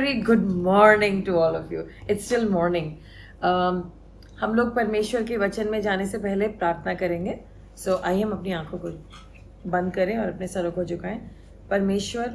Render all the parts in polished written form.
Very good morning to all of you. It's still morning. हम लोग परमेश्वर के वचन में जाने से पहले प्रार्थना करेंगे. सो आइए हम अपनी आंखों को बंद करें और अपने सरों को झुकाएं. परमेश्वर,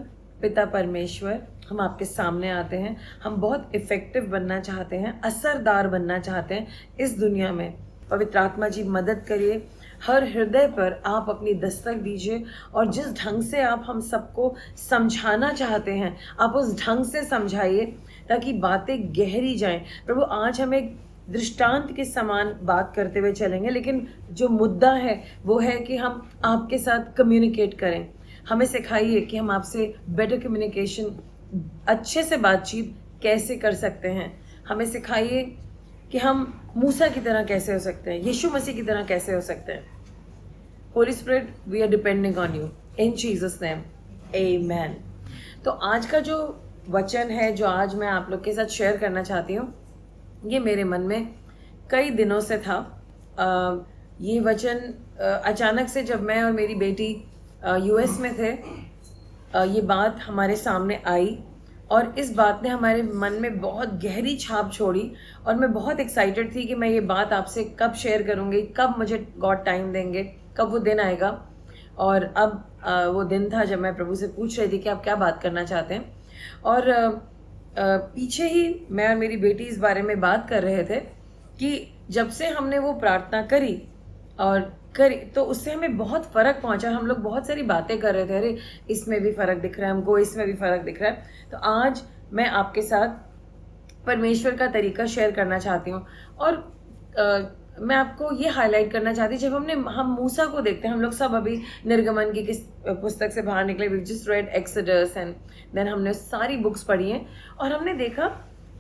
पिता परमेश्वर, हम आपके सामने आते हैं. हम बहुत इफ़ेक्टिव बनना चाहते हैं, असरदार बनना चाहते हैं इस दुनिया में. पवित्र आत्मा जी मदद करिए. हर हृदय पर आप अपनी दस्तक दीजिए और जिस ढंग से आप हम सबको समझाना चाहते हैं आप उस ढंग से समझाइए ताकि बातें गहरी जाएं. प्रभु, आज हम एक दृष्टांत के समान बात करते हुए चलेंगे, लेकिन जो मुद्दा है वो है कि हम आपके साथ कम्युनिकेट करें. हमें सिखाइए कि हम आपसे बेटर कम्युनिकेशन, अच्छे से बातचीत कैसे कर सकते हैं. हमें सिखाइए कि हम मूसा की तरह कैसे हो सकते हैं, यीशु मसीह की तरह कैसे हो सकते हैं. Holy spirit, we are depending on you in Jesus name, amen. तो आज का जो वचन है जो आज मैं आप लोग के साथ शेयर करना चाहती हूँ, ये मेरे मन में कई दिनों से था. ये वचन अचानक से जब मैं और मेरी बेटी यूएस में थे, ये बात हमारे सामने आई और इस बात ने हमारे मन में बहुत गहरी छाप छोड़ी. और मैं बहुत एक्साइटेड थी कि मैं ये बात आपसे कब शेयर करूँगी, कब मुझे गॉड टाइम देंगे, कब वो दिन आएगा. और अब वो दिन था जब मैं प्रभु से पूछ रही थी कि आप क्या बात करना चाहते हैं. और पीछे ही मैं और मेरी बेटी इस बारे में बात कर रहे थे कि जब से हमने वो प्रार्थना करी तो उससे हमें बहुत फ़र्क पहुंचा. हम लोग बहुत सारी बातें कर रहे थे, अरे इसमें भी फ़र्क दिख रहा है हमको, इसमें भी फ़र्क दिख रहा है. तो आज मैं आपके साथ परमेश्वर का तरीका शेयर करना चाहती हूँ. और मैं आपको ये हाईलाइट करना चाहती, जब हम मूसा को देखते हैं, हम लोग सब अभी निर्गमन की किस पुस्तक से बाहर निकले, we just read Exodus and then हमने सारी बुक्स पढ़ी हैं और हमने देखा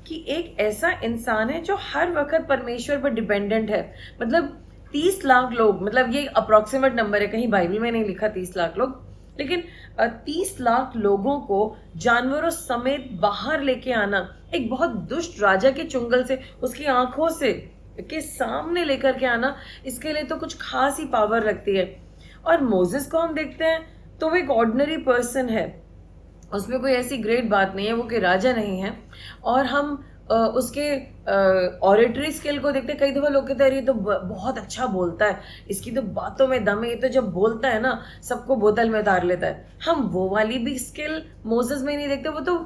कि एक ऐसा इंसान है जो हर वक्त परमेश्वर पर डिपेंडेंट है. मतलब 30 लाख लोग, मतलब ये अप्रॉक्सीमेट नंबर है, कहीं बाइबल में नहीं लिखा 30 लाख लोग, लेकिन 30 लाख लोगों को जानवरों समेत बाहर लेके आना, एक बहुत दुष्ट राजा के चुंगल से, उसकी आंखों से के सामने लेकर के आना, इसके लिए तो कुछ खास ही पावर लगती है. और मोसेस को हम देखते हैं तो वो एक ऑर्डिनरी पर्सन है, उसमें कोई ऐसी ग्रेट बात नहीं है, वो कोई राजा नहीं है. और हम उसके ऑरेटरी स्किल को देखते हैं. कई दफ़ा लोग कहते हैं ये तो बहुत अच्छा बोलता है, इसकी तो बातों में दम है, ये तो जब बोलता है ना सबको बोतल में उतार लेता है. हम वो वाली भी स्किल मोसेस में नहीं देखते. वो तो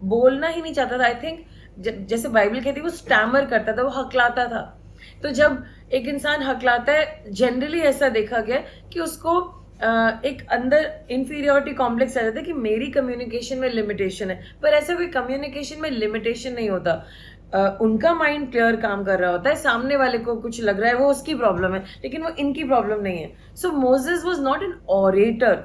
बोलना ही नहीं चाहता था. आई थिंक जैसे बाइबल कहती है वो स्टैमर करता था, वो हकलाता था. तो जब एक इंसान हकलाता है, जनरली ऐसा देखा गया कि उसको एक अंदर इंफीरियोरिटी कॉम्प्लेक्स आ जाता है कि मेरी कम्युनिकेशन में लिमिटेशन है. पर ऐसा कोई कम्युनिकेशन में लिमिटेशन नहीं होता. उनका माइंड क्लियर काम कर रहा होता है, सामने वाले को कुछ लग रहा है वो उसकी प्रॉब्लम है, लेकिन वो इनकी प्रॉब्लम नहीं है. So Moses was not an orator.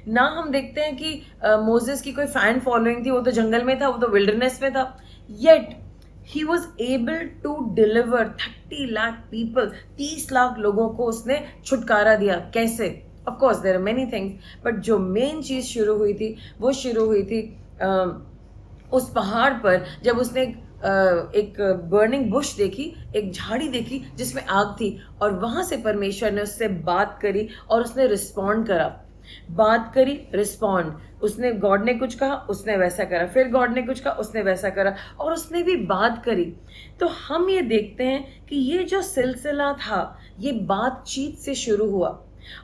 ना हम देखते हैं कि मोसेस की कोई फैन फॉलोइंग थी, वो तो जंगल में था, वो तो विल्डरनेस में था. Yet he was able to deliver 30 lakh people, 30 lakh लोगों को उसने छुटकारा दिया. कैसे? Of course there are many things, but जो मेन चीज़ शुरू हुई थी वो शुरू हुई थी उस पहाड़ पर, जब उसने एक बर्निंग बुश देखी, एक झाड़ी देखी जिसमें आग थी, और वहाँ से परमेश्वर ने उससे बात करी और उसने रिस्पॉन्ड करा. बात करी, रिस्पॉन्ड. उसने, गॉड ने कुछ कहा, उसने वैसा करा. फिर गॉड ने कुछ कहा, उसने वैसा करा. और उसने भी बात करी. तो हम ये देखते हैं कि ये जो सिलसिला था ये बातचीत से शुरू हुआ.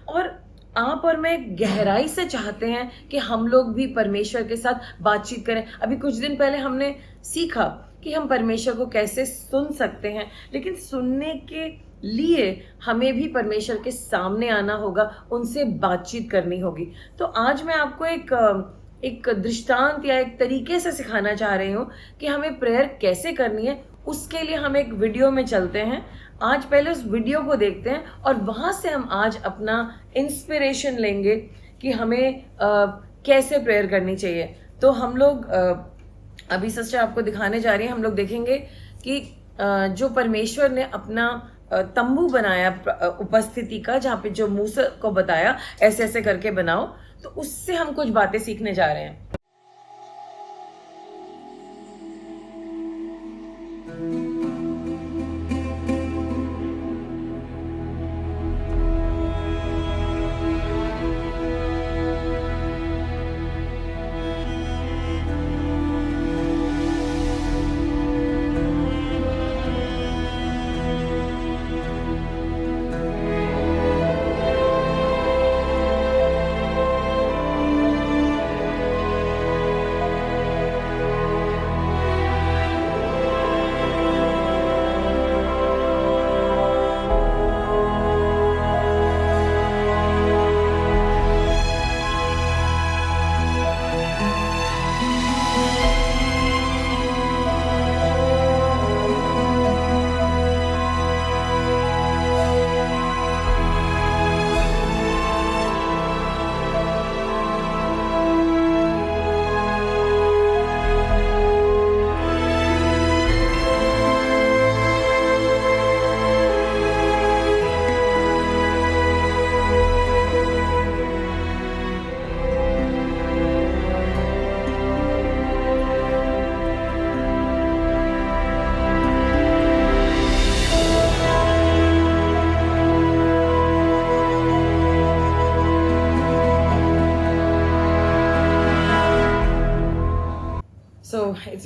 और आप और मैं गहराई से चाहते हैं कि हम लोग भी परमेश्वर के साथ बातचीत करें. अभी कुछ दिन पहले हमने सीखा कि हम परमेश्वर को कैसे सुन सकते हैं, लेकिन सुनने के लिए हमें भी परमेश्वर के सामने आना होगा, उनसे बातचीत करनी होगी. तो आज मैं आपको एक दृष्टांत या एक तरीके से सिखाना चाह रही हूँ कि हमें प्रेयर कैसे करनी है. उसके लिए हम एक वीडियो में चलते हैं. आज पहले उस वीडियो को देखते हैं और वहाँ से हम आज अपना इंस्पिरेशन लेंगे कि हमें कैसे प्रेयर करनी चाहिए. तो हम लोग अभी सिस्टर आपको दिखाने जा रही हैं. हम लोग देखेंगे कि जो परमेश्वर ने अपना तंबू बनाया उपस्थिति का, जहाँ पे जो मूसा को बताया ऐसे ऐसे करके बनाओ, तो उससे हम कुछ बातें सीखने जा रहे हैं.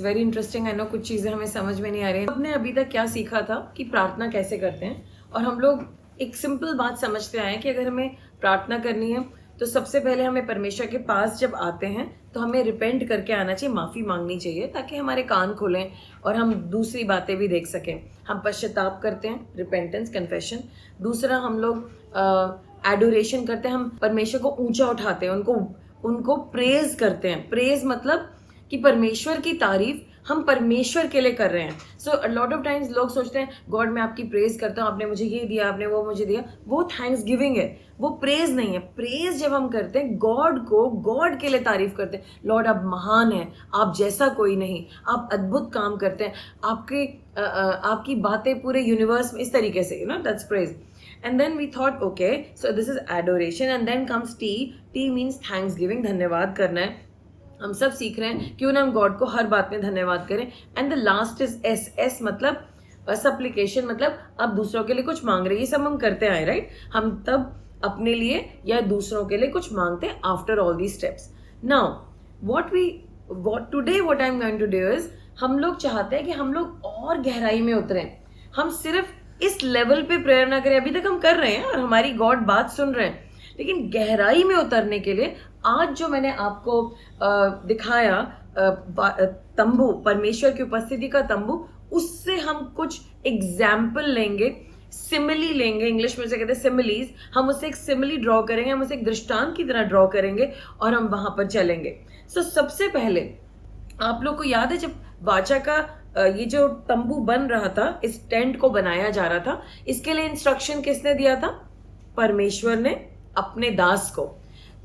Very interesting. आई नो कुछ चीज़ें हमें समझ में नहीं आ रही हैं। हमने अभी तक क्या सीखा था कि प्रार्थना कैसे करते हैं, और हम लोग एक सिंपल बात समझते आए हैं कि अगर हमें प्रार्थना करनी है तो सबसे पहले हमें परमेश्वर के पास जब आते हैं तो हमें रिपेंट करके आना चाहिए, माफ़ी मांगनी चाहिए, ताकि हमारे कान खुलें और हम दूसरी बातें भी देख सकें। हम पश्चाताप करते हैं, रिपेंटेंस, कन्फेशन। दूसरा, हम लोग एडोरेशन करते हैं, हम परमेश्वर को ऊंचा उठाते हैं, उनको प्रेज करते हैं। प्रेज मतलब कि परमेश्वर की तारीफ हम परमेश्वर के लिए कर रहे हैं। सो अ लॉट ऑफ टाइम्स लोग सोचते हैं गॉड मैं आपकी प्रेज करता हूँ, आपने मुझे ये दिया, आपने वो मुझे दिया। वो थैंक्स गिविंग है, वो प्रेज नहीं है। प्रेज जब हम करते हैं गॉड को, गॉड के लिए तारीफ करते हैं, लॉर्ड आप महान हैं, आप जैसा कोई नहीं, आप अद्भुत काम करते हैं, आपकी बातें पूरे यूनिवर्स में, इस तरीके से, that's praise. And then we thought, okay, so this is adoration, and then comes T. T means thanksgiving, धन्यवाद करना है. हम सब सीख रहे हैं क्यों ना हम गॉड को हर बात में धन्यवाद करें. And the last is S. S मतलब सप्लिकेशन, मतलब आप दूसरों के लिए कुछ मांग रहे हैं. ये सब हम करते आए, राइट. हम तब अपने लिए या दूसरों के लिए कुछ मांगते हैं after all these steps. Now what I am going to do is, हम लोग चाहते हैं कि हम लोग और गहराई में उतरें. हम सिर्फ इस लेवल पे प्रेयर ना करें. अभी तक हम कर रहे हैं और हमारी गॉड बात सुन रहे हैं, लेकिन गहराई में उतरने के लिए आज जो मैंने आपको दिखाया तंबू, परमेश्वर की उपस्थिति का तंबू, उससे हम कुछ एग्जाम्पल लेंगे, सिमिली लेंगे. इंग्लिश में उसे कहते हैं सिमिलीज. हम उससे एक सिमिली ड्रॉ करेंगे, हम उसे एक दृष्टांत की तरह ड्रॉ करेंगे और हम वहां पर चलेंगे. सो सबसे पहले आप लोग को याद है जब वाचा का ये जो तंबू बन रहा था, इस टेंट को बनाया जा रहा था, इसके लिए इंस्ट्रक्शन किसने दिया था? परमेश्वर ने अपने दास को.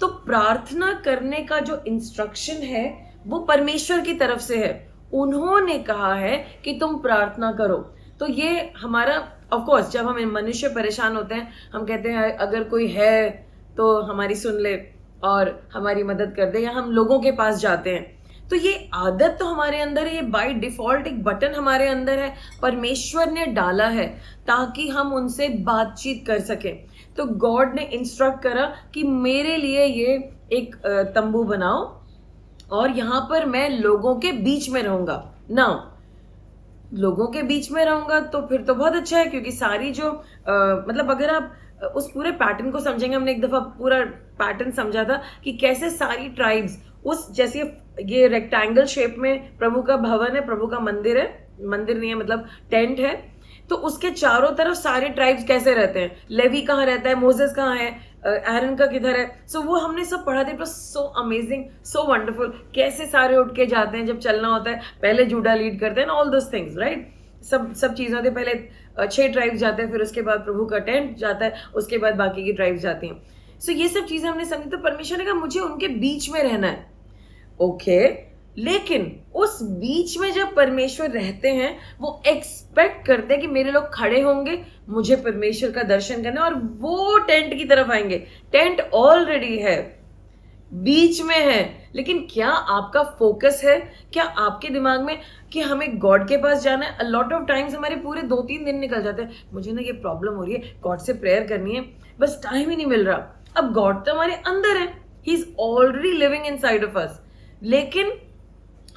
तो प्रार्थना करने का जो इंस्ट्रक्शन है वो परमेश्वर की तरफ से है. उन्होंने कहा है कि तुम प्रार्थना करो. तो ये हमारा, ऑफ कोर्स जब हम मनुष्य परेशान होते हैं, हम कहते हैं अगर कोई है तो हमारी सुन ले और हमारी मदद कर दे, या हम लोगों के पास जाते हैं. तो ये आदत तो हमारे अंदर है, ये बाय डिफॉल्ट एक बटन हमारे अंदर है, परमेश्वर ने डाला है ताकि हम उनसे बातचीत कर सकें. तो गॉड ने इंस्ट्रक्ट करा कि मेरे लिए ये एक तंबू बनाओ और यहाँ पर मैं लोगों के बीच में रहूंगा. नाउ लोगों के बीच में रहूंगा तो फिर तो बहुत अच्छा है, क्योंकि सारी जो मतलब अगर आप उस पूरे पैटर्न को समझेंगे, हमने एक दफा पूरा पैटर्न समझा था कि कैसे सारी ट्राइब्स उस, जैसे ये रेक्टेंगल शेप में प्रभु का भवन है, प्रभु का मंदिर है, मंदिर नहीं है मतलब टेंट है, तो उसके चारों तरफ सारे ट्राइब्स कैसे रहते हैं. लेवी कहाँ रहता है, मोसेस कहाँ है, एरन का किधर है. सो वो हमने सब पढ़ा था. It was so amazing, so wonderful. कैसे सारे उठ के जाते हैं जब चलना होता है, पहले जूडा लीड करते हैं, ऑल दोस थिंग्स, राइट. सब चीज़ें होती है. पहले 6 ट्राइब्स जाते हैं, फिर उसके बाद प्रभु का टेंट जाता है, उसके बाद बाकी की ट्राइब्स जाती हैं. सो ये सब चीज़ें हमने समझी. तो परमेश्वर ने कहा मुझे उनके बीच में रहना है. ओके, लेकिन उस बीच में जब परमेश्वर रहते हैं, वो एक्सपेक्ट करते हैं कि मेरे लोग खड़े होंगे, मुझे परमेश्वर का दर्शन करना, और वो टेंट की तरफ आएंगे. टेंट ऑलरेडी है, बीच में है, लेकिन क्या आपका फोकस है, क्या आपके दिमाग में कि हमें गॉड के पास जाना है? अ लॉट ऑफ टाइम्स हमारे पूरे 2-3 दिन निकल जाते हैं, मुझे ना ये प्रॉब्लम हो रही है, गॉड से प्रेयर करनी है, बस टाइम ही नहीं मिल रहा. अब गॉड तो हमारे अंदर है, he is already living inside of us, लेकिन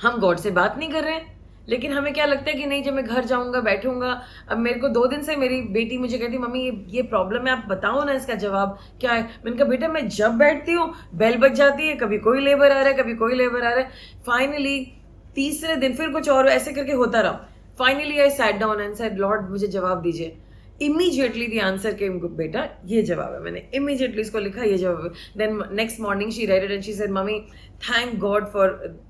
हम गॉड से बात नहीं कर रहे हैं. लेकिन हमें क्या लगता है कि नहीं, जब मैं घर जाऊंगा, बैठूंगा. अब मेरे को 2 दिन से मेरी बेटी मुझे कहती, मम्मी ये प्रॉब्लम है, आप बताओ ना इसका जवाब क्या है. मैंने कहा बेटा मैं जब बैठती हूँ बेल बज जाती है, कभी कोई लेबर आ रहा है, कभी कोई लेबर आ रहा है. फाइनली तीसरे दिन फिर कुछ और ऐसे करके होता रहा. Finally I sat down and said, Lord मुझे जवाब दीजिए. इमीजिएटली द आंसर केम, बेटा ये जवाब है. मैंने इमीजिएटली इसको लिखा, ये जवाब है. Then next morning she read it and she said, mummy thank God for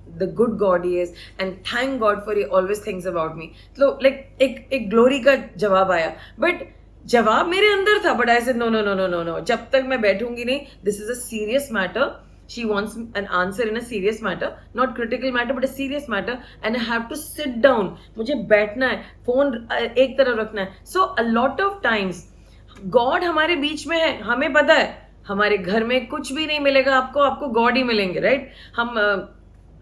the good God he is, and thank God for he always thinks about me. तो लाइक एक ग्लोरी का जवाब आया, बट जवाब मेरे अंदर था. But I said no no no no no no, जब तक मैं बैठूंगी नहीं, this is a serious matter. She wants an answer in a serious matter, not critical matter, but a serious matter, and I have to sit down. मुझे बैठना है, phone एक तरफ रखना है. So a lot of times God हमारे बीच में है, हमें पता है हमारे घर में कुछ भी नहीं मिलेगा आपको गॉड ही मिलेंगे, राइट. हम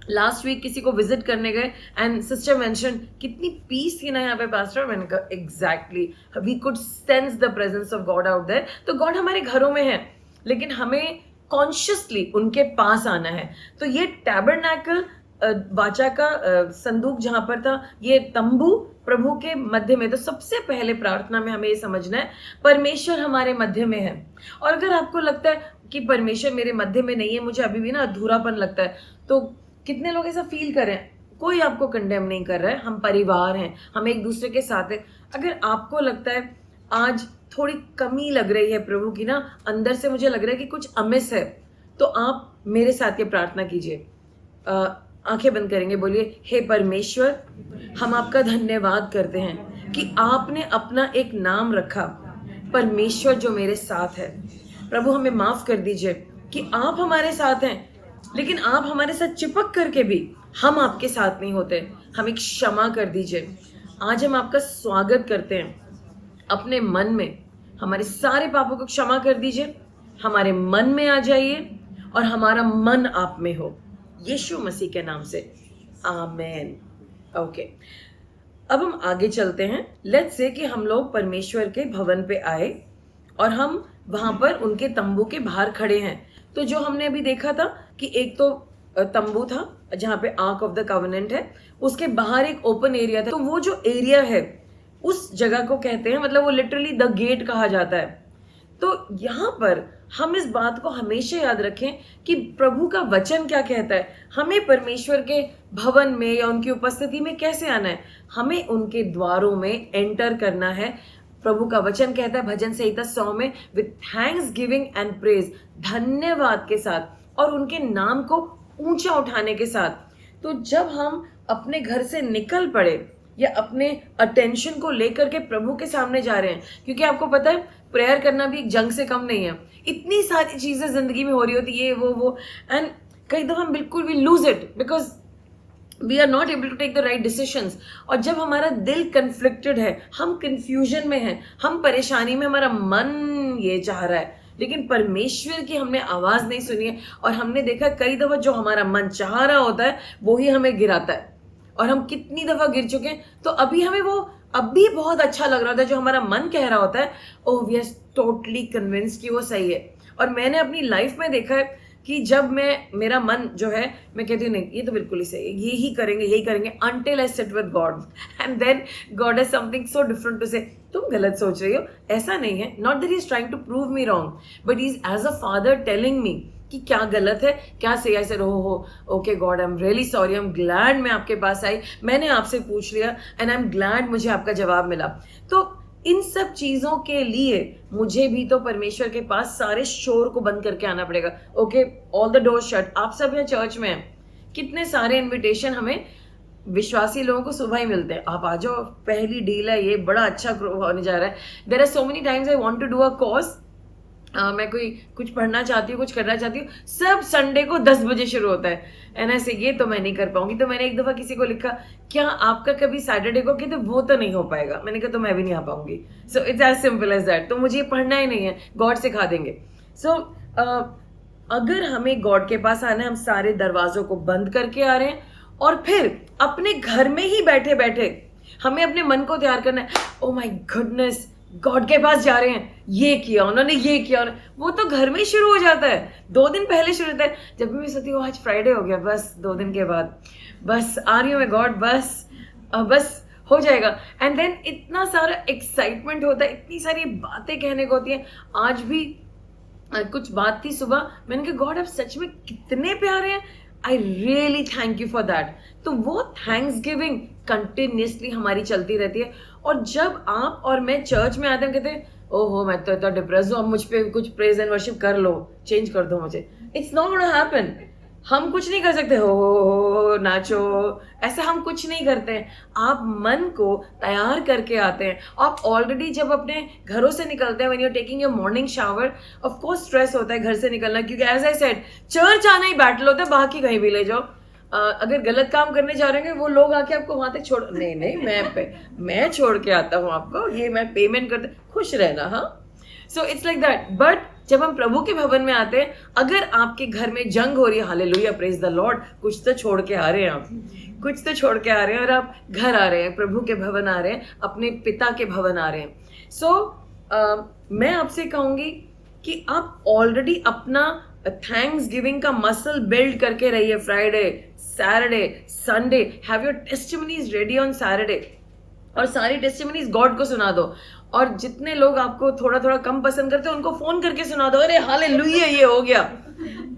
लास्ट वीक किसी को विजिट करने गए एंड सिस्टर मेंशन कितनी पीस थी ना यहाँ पे पास्टर. मैंने कहा exactly, we could sense the presence of God out there. तो गॉड हमारे घरों में है, लेकिन हमें कॉन्शियसली उनके पास आना है. तो ये टैबरनैकल वाचा का संदूक जहां पर था, ये तंबू प्रभु के मध्य में। तो सबसे पहले प्रार्थना में हमें ये समझना है परमेश्वर हमारे मध्य में है। और अगर आपको लगता है कि परमेश्वर मेरे मध्य में नहीं है, मुझे अभी भी ना अधूरापन लगता है, तो कितने लोग ऐसा फील करें, कोई आपको कंडेम नहीं कर रहा है, हम परिवार हैं, हम एक दूसरे के साथ हैं। अगर आपको लगता है आज थोड़ी कमी लग रही है प्रभु की ना, अंदर से मुझे लग रहा है कि कुछ अमिस है, तो आप मेरे साथ ये प्रार्थना कीजिए। आंखें बंद करेंगे, बोलिए, हे परमेश्वर, हम आपका धन्यवाद करते हैं कि आपने अपना एक नाम रखा, परमेश्वर, जो मेरे साथ है। प्रभु हमें माफ कर दीजिए कि आप हमारे साथ हैं, लेकिन आप हमारे साथ चिपक करके भी हम आपके साथ नहीं होते। हमें क्षमा कर दीजिए। आज हम आपका स्वागत करते हैं अपने मन में। हमारे सारे पापों को क्षमा कर दीजिए, हमारे मन में आ जाइए और हमारा मन आप में हो, यीशु मसीह के नाम से, आमेन। ओके, अब हम आगे चलते हैं। लेट्स से कि हम लोग परमेश्वर के भवन पे आए और हम वहां पर उनके तंबू के बाहर खड़े हैं। तो जो हमने अभी देखा था कि एक तो तंबू था जहाँ पे आर्क ऑफ द कवनेंट है, उसके बाहर एक ओपन एरिया था। तो वो जो एरिया है उस जगह को कहते हैं, मतलब वो लिटरली द गेट कहा जाता है। तो यहाँ पर हम इस बात को हमेशा याद रखें कि प्रभु का वचन क्या कहता है, हमें परमेश्वर के भवन में या उनकी उपस्थिति में कैसे आना है। हमें उनके द्वारों में एंटर करना है। प्रभु का वचन कहता है भजन संहिता 100 में, with thanks giving and praise, धन्यवाद के साथ और उनके नाम को ऊंचा उठाने के साथ। तो जब हम अपने घर से निकल पड़े या अपने अटेंशन को लेकर के प्रभु के सामने जा रहे हैं, क्योंकि आपको पता है प्रेयर करना भी एक जंग से कम नहीं है। इतनी सारी चीजें जिंदगी में हो रही होती, ये वो, एंड कई दफा हम बिल्कुल भी lose it because we are not able to take the right decisions. और जब हमारा दिल कन्फ्लिक्टेड है, हम कंफ्यूजन में हैं, हम परेशानी में, हमारा मन ये चाह रहा है लेकिन परमेश्वर की हमने आवाज नहीं सुनी है, और हमने देखा कई दफा जो हमारा मन चाह रहा होता है वो ही हमें गिराता है, और हम कितनी दफा गिर चुके हैं। तो अभी हमें वो अब भी बहुत अच्छा लग रहा होता है जो हमारा मन कह रहा होता है, oh we are totally convinced कि वो सही है। और मैंने अपनी लाइफ में देखा है कि जब मेरा मन जो है, मैं कहती हूँ नहीं ये तो बिल्कुल ही सही है, यही करेंगे until I sit with God and then God has something so different to say, तुम गलत सोच रही हो, ऐसा नहीं है। Not that he is trying to prove me wrong, but he is as a father telling me कि क्या गलत है क्या सही है। ऐसे हो okay God, I am really sorry, I am glad मैं आपके पास आई, मैंने आपसे पूछ लिया एंड आई एम ग्लैड मुझे आपका जवाब मिला। तो इन सब चीजों के लिए मुझे भी तो परमेश्वर के पास सारे शोर को बंद करके आना पड़ेगा। Okay, all the door shut. आप सब यहाँ चर्च में हैं, कितने सारे इन्विटेशन हमें विश्वासी लोगों को सुबह ही मिलते हैं, आप आ जाओ, पहली डील है, ये बड़ा अच्छा होने जा रहा है। There are so many times I want to do a course, मैं कोई कुछ पढ़ना चाहती हूँ, कुछ करना चाहती हूँ, सब संडे को 10 बजे शुरू होता है एंड ऐसे ये तो मैं नहीं कर पाऊंगी। तो मैंने एक दफा किसी को लिखा, क्या आपका कभी सैटरडे को, कहते वो तो नहीं हो पाएगा। मैंने कहा तो मैं भी नहीं आ पाऊंगी। So it's as simple as that. तो मुझे ये पढ़ना ही नहीं है, गॉड सिखा देंगे। सो अगर हमें गॉड के पास आना है, हम सारे दरवाजों को बंद करके आ रहे हैं और फिर अपने घर में ही बैठे बैठे हमें अपने मन को तैयार करना है, ओ माय गुडनेस गॉड के पास जा रहे हैं, ये किया उन्होंने, ये किया उन्होंने। वो तो घर में ही शुरू हो जाता है, 2 दिन पहले शुरू होता है। जब भी मैं सोचती हूँ आज फ्राइडे हो गया, बस 2 दिन के बाद बस आ रही हूँ मैं गॉड, बस हो जाएगा। एंड देन इतना सारा एक्साइटमेंट होता है, इतनी सारी बातें कहने को होती हैं। आज भी कुछ बात थी सुबह, मैंने कहा गॉड आप सच में कितने प्यारे हैं, आई really thank you for that. तो वो थैंक्स गिविंग कंटिन्यूसली हमारी चलती रहती है। और जब आप और मैं चर्च में आते हैं, कहते हैं ओहो मैं तो इतना डिप्रेस हूँ, अब मुझ पे कुछ प्रेज एंड वर्शिप कर लो, चेंज कर दो मुझे। It's not gonna happen. हम कुछ नहीं कर सकते, हो नाचो, ऐसा हम कुछ नहीं करते हैं। आप मन को तैयार करके आते हैं। आप ऑलरेडी जब अपने घरों से निकलते हैं, when you are taking your morning shower, of course stress होता है घर से निकलना, क्योंकि एज आई सेड चर्च आना ही बैटल होता है, बाकी कहीं भी ले जाओ। अगर गलत काम करने जा रहे हैं वो लोग आके आपको वहां तक छोड़, नहीं मैं छोड़ के आता हूँ आपको, ये मैं पेमेंट करते, खुश रहना। हाँ, so it's like that. But जब हम प्रभु के भवन में आते हैं, अगर आपके घर में जंग हो रही है, हालेलुया प्रेज द लॉर्ड, कुछ तो छोड़ के आ रहे हैं आप, कुछ तो छोड़ के आ रहे हैं और आप घर आ रहे हैं, प्रभु के भवन आ रहे हैं, अपने पिता के भवन आ रहे हैं। सो मैं आपसे कहूंगी कि आप ऑलरेडी अपना थैंक्स गिविंग का मसल बिल्ड करके रहिए। Friday, Saturday, Sunday, have your testimonies ready on Saturday, और सारी टेस्टिमनीज गॉड को सुना दो। और जितने लोग आपको थोड़ा थोड़ा कम पसंद करते हैं उनको फोन करके सुना दो, अरे हालेलुया ये हो गया।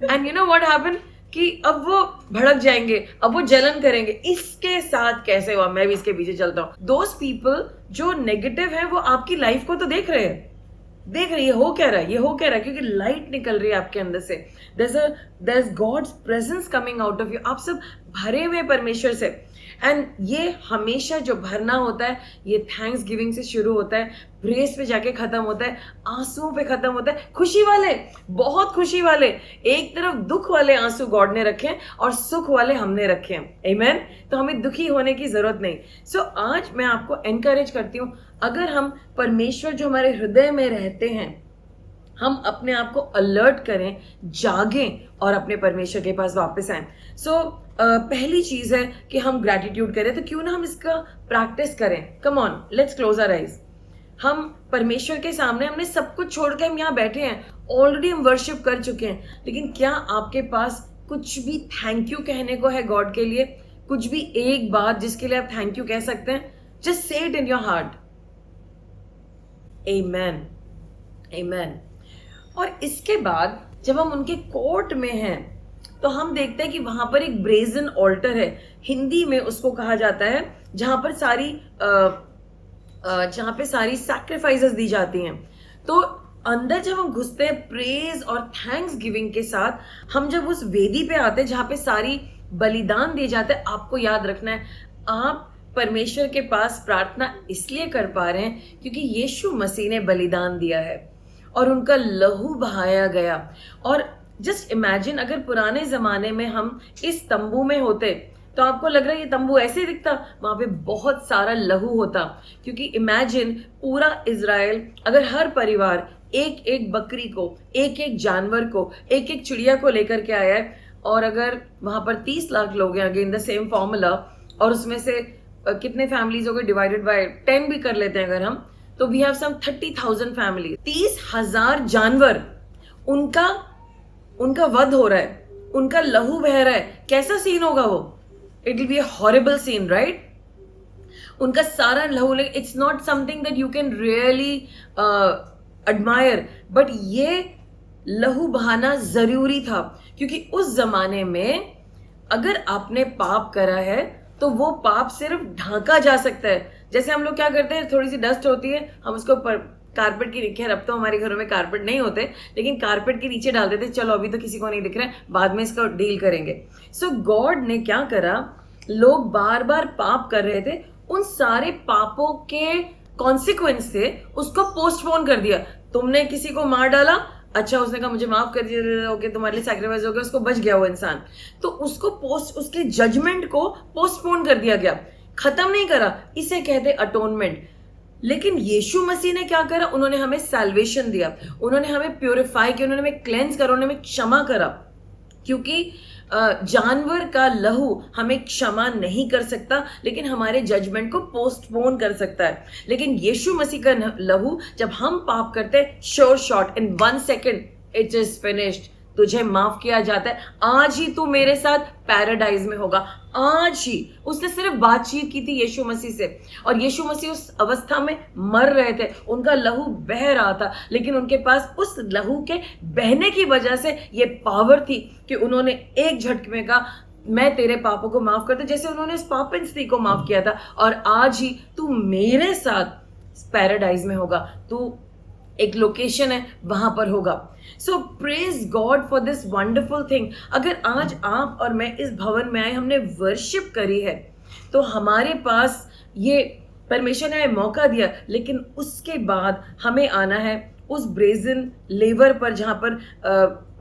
And you know what happen कि अब वो भड़क जाएंगे, अब वो जलन करेंगे, इसके साथ कैसे हुआ, मैं भी इसके पीछे चलता हूँ। दोज पीपल जो नेगेटिव है वो आपकी लाइफ को तो देख रहे हैं, देख रही है हो क्या रहा है, ये हो क्या रहा है, क्योंकि लाइट निकल रही है आपके अंदर से। There is God's presence coming out of you. आप सब भरे हुए परमेश्वर से। एंड ये हमेशा जो भरना होता है ये थैंक्स गिविंग से शुरू होता है, प्रेस पे जाके खत्म होता है, आंसुओं पे खत्म होता है, खुशी वाले, बहुत खुशी वाले। एक तरफ दुख वाले आंसू गॉड ने रखे हैं और सुख वाले हमने रखे हैं। आमीन। तो हमें दुखी होने की जरूरत नहीं। सो आज मैं आपको एनकरेज करती हूँ, अगर हम परमेश्वर जो हमारे हृदय में रहते हैं, हम अपने आप को अलर्ट करें, जागें और अपने परमेश्वर के पास वापस आएं। सो पहली चीज है कि हम ग्रैटिट्यूड करें, तो क्यों ना हम इसका प्रैक्टिस करें। Come on, let's close our eyes. हम परमेश्वर के सामने, हमने सब कुछ छोड़ के हम यहाँ बैठे हैं, ऑलरेडी हम वर्शिप कर चुके हैं, लेकिन क्या आपके पास कुछ भी थैंक यू कहने को है गॉड के लिए? कुछ भी एक बात जिसके लिए आप थैंक यू कह सकते हैं? Just say it in your heart. Amen, amen. और इसके बाद जब हम उनके कोर्ट में हैं तो हम देखते हैं कि वहां पर एक ब्रेजन ऑल्टर है, हिंदी में उसको कहा जाता है, जहां पे सारी सैक्रिफाइसेस दी जाती हैं। तो अंदर जब हम घुसते हैं प्रेज और थैंक्स गिविंग के साथ, हम जब उस वेदी पे आते हैं जहां पे सारी बलिदान दिए जाते हैं, आपको याद रखना है, आप परमेश्वर के पास प्रार्थना इसलिए कर पा रहे हैं क्योंकि यीशु मसीह ने बलिदान दिया है और उनका लहू बहाया गया। और जस्ट इमेजिन, अगर पुराने जमाने में हम इस तंबू में होते तो आपको लग रहा है ये तंबू ऐसे ही दिखता, वहां पे बहुत सारा लहू होता। क्योंकि इमेजिन पूरा इजराइल, अगर हर परिवार एक एक बकरी को, एक एक जानवर को, एक एक चिड़िया को लेकर के आया है, और अगर वहां पर 30 लाख लोग हैं, अगेन द सेम फॉर्मूला, और उसमें से कितने फैमिलीज हो गए, डिवाइडेड बाय 10 भी कर लेते हैं अगर हम, तो वी हैव सम 30,000 फैमिली। 30,000 जानवर, उनका वध हो रहा है, उनका लहू बह रहा है। कैसा सीन होगा वो? It will be a horrible scene, right? उनका सारा लहू, it's not something that you can really admire, but ये लहू बहाना जरूरी था, क्योंकि उस जमाने में अगर आपने पाप करा है तो वो पाप सिर्फ ढांका जा सकता है। जैसे हम लोग क्या करते हैं, थोड़ी सी डस्ट होती है, हम उसको कारपेट के नीचे, अब तो हमारे घरों में कारपेट नहीं होते, लेकिन कारपेट के नीचे डाल देते, चलो अभी तो किसी को नहीं दिख रहा है, बाद में इसको डील करेंगे। सो गॉड ने क्या करा, लोग बार बार पाप कर रहे थे, उन सारे पापों के कॉन्सिक्वेंस से उसको पोस्टपोन कर दिया। तुमने किसी को मार डाला, अच्छा उसने कहा मुझे माफ कर दिया, ओके तुम्हारे लिए सैक्रिफाइस हो गया, उसको बच गया वो इंसान, तो उसको उसके जजमेंट को पोस्टपोन कर दिया गया, खत्म नहीं करा। इसे कहते अटोनमेंट। लेकिन यीशु मसीह ने क्या करा, उन्होंने हमें सैल्वेशन दिया, उन्होंने हमें प्योरीफाई किया, उन्होंने हमें क्लेंस करा, उन्होंने हमें क्षमा करा। क्योंकि जानवर का लहू हमें क्षमा नहीं कर सकता, लेकिन हमारे जजमेंट को पोस्टपोन कर सकता है। लेकिन यीशु मसीह का लहू, जब हम पाप करते हैं, sure shot, in 1 second it is finished, तुझे माफ किया जाता है। आज ही तू मेरे साथ पैराडाइज में होगा, आज ही। उसने सिर्फ बातचीत की थी यीशु मसीह से, और यीशु मसीह उस अवस्था में मर रहे थे, उनका लहू बह रहा था, लेकिन उनके पास उस लहू के बहने की वजह से ये पावर थी कि उन्होंने एक झटके में कहा मैं तेरे पापों को माफ करता, जैसे उन्होंने उस पापन स्त्री को माफ किया था, और आज ही तू मेरे साथ पैराडाइज में होगा। तू, एक लोकेशन है वहां पर होगा। So praise God for this wonderful thing. अगर आज आप और मैं इस भवन में आए, हमने वर्शिप करी है, तो हमारे पास ये परमेश्वर ने मौका दिया, लेकिन उसके बाद हमें आना है उस ब्रेजन लेवर पर, जहां पर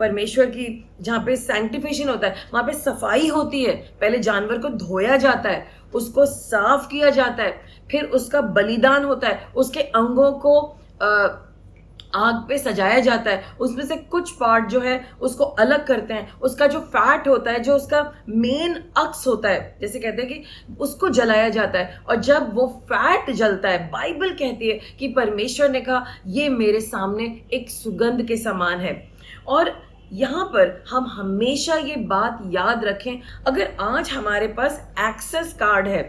परमेश्वर की, जहां पे सैंक्टिफिकेशन होता है, वहां पे सफाई होती है। पहले जानवर को धोया जाता है, उसको साफ किया जाता है, फिर उसका बलिदान होता है, उसके अंगों को आग पे सजाया जाता है, उसमें से कुछ पार्ट जो है उसको अलग करते हैं, उसका जो फैट होता है, जो उसका मेन अक्स होता है, जैसे कहते हैं कि उसको जलाया जाता है। और जब वो फैट जलता है, बाइबल कहती है कि परमेश्वर ने कहा ये मेरे सामने एक सुगंध के समान है। और यहाँ पर हम हमेशा ये बात याद रखें, अगर आज हमारे पास एक्सेस कार्ड है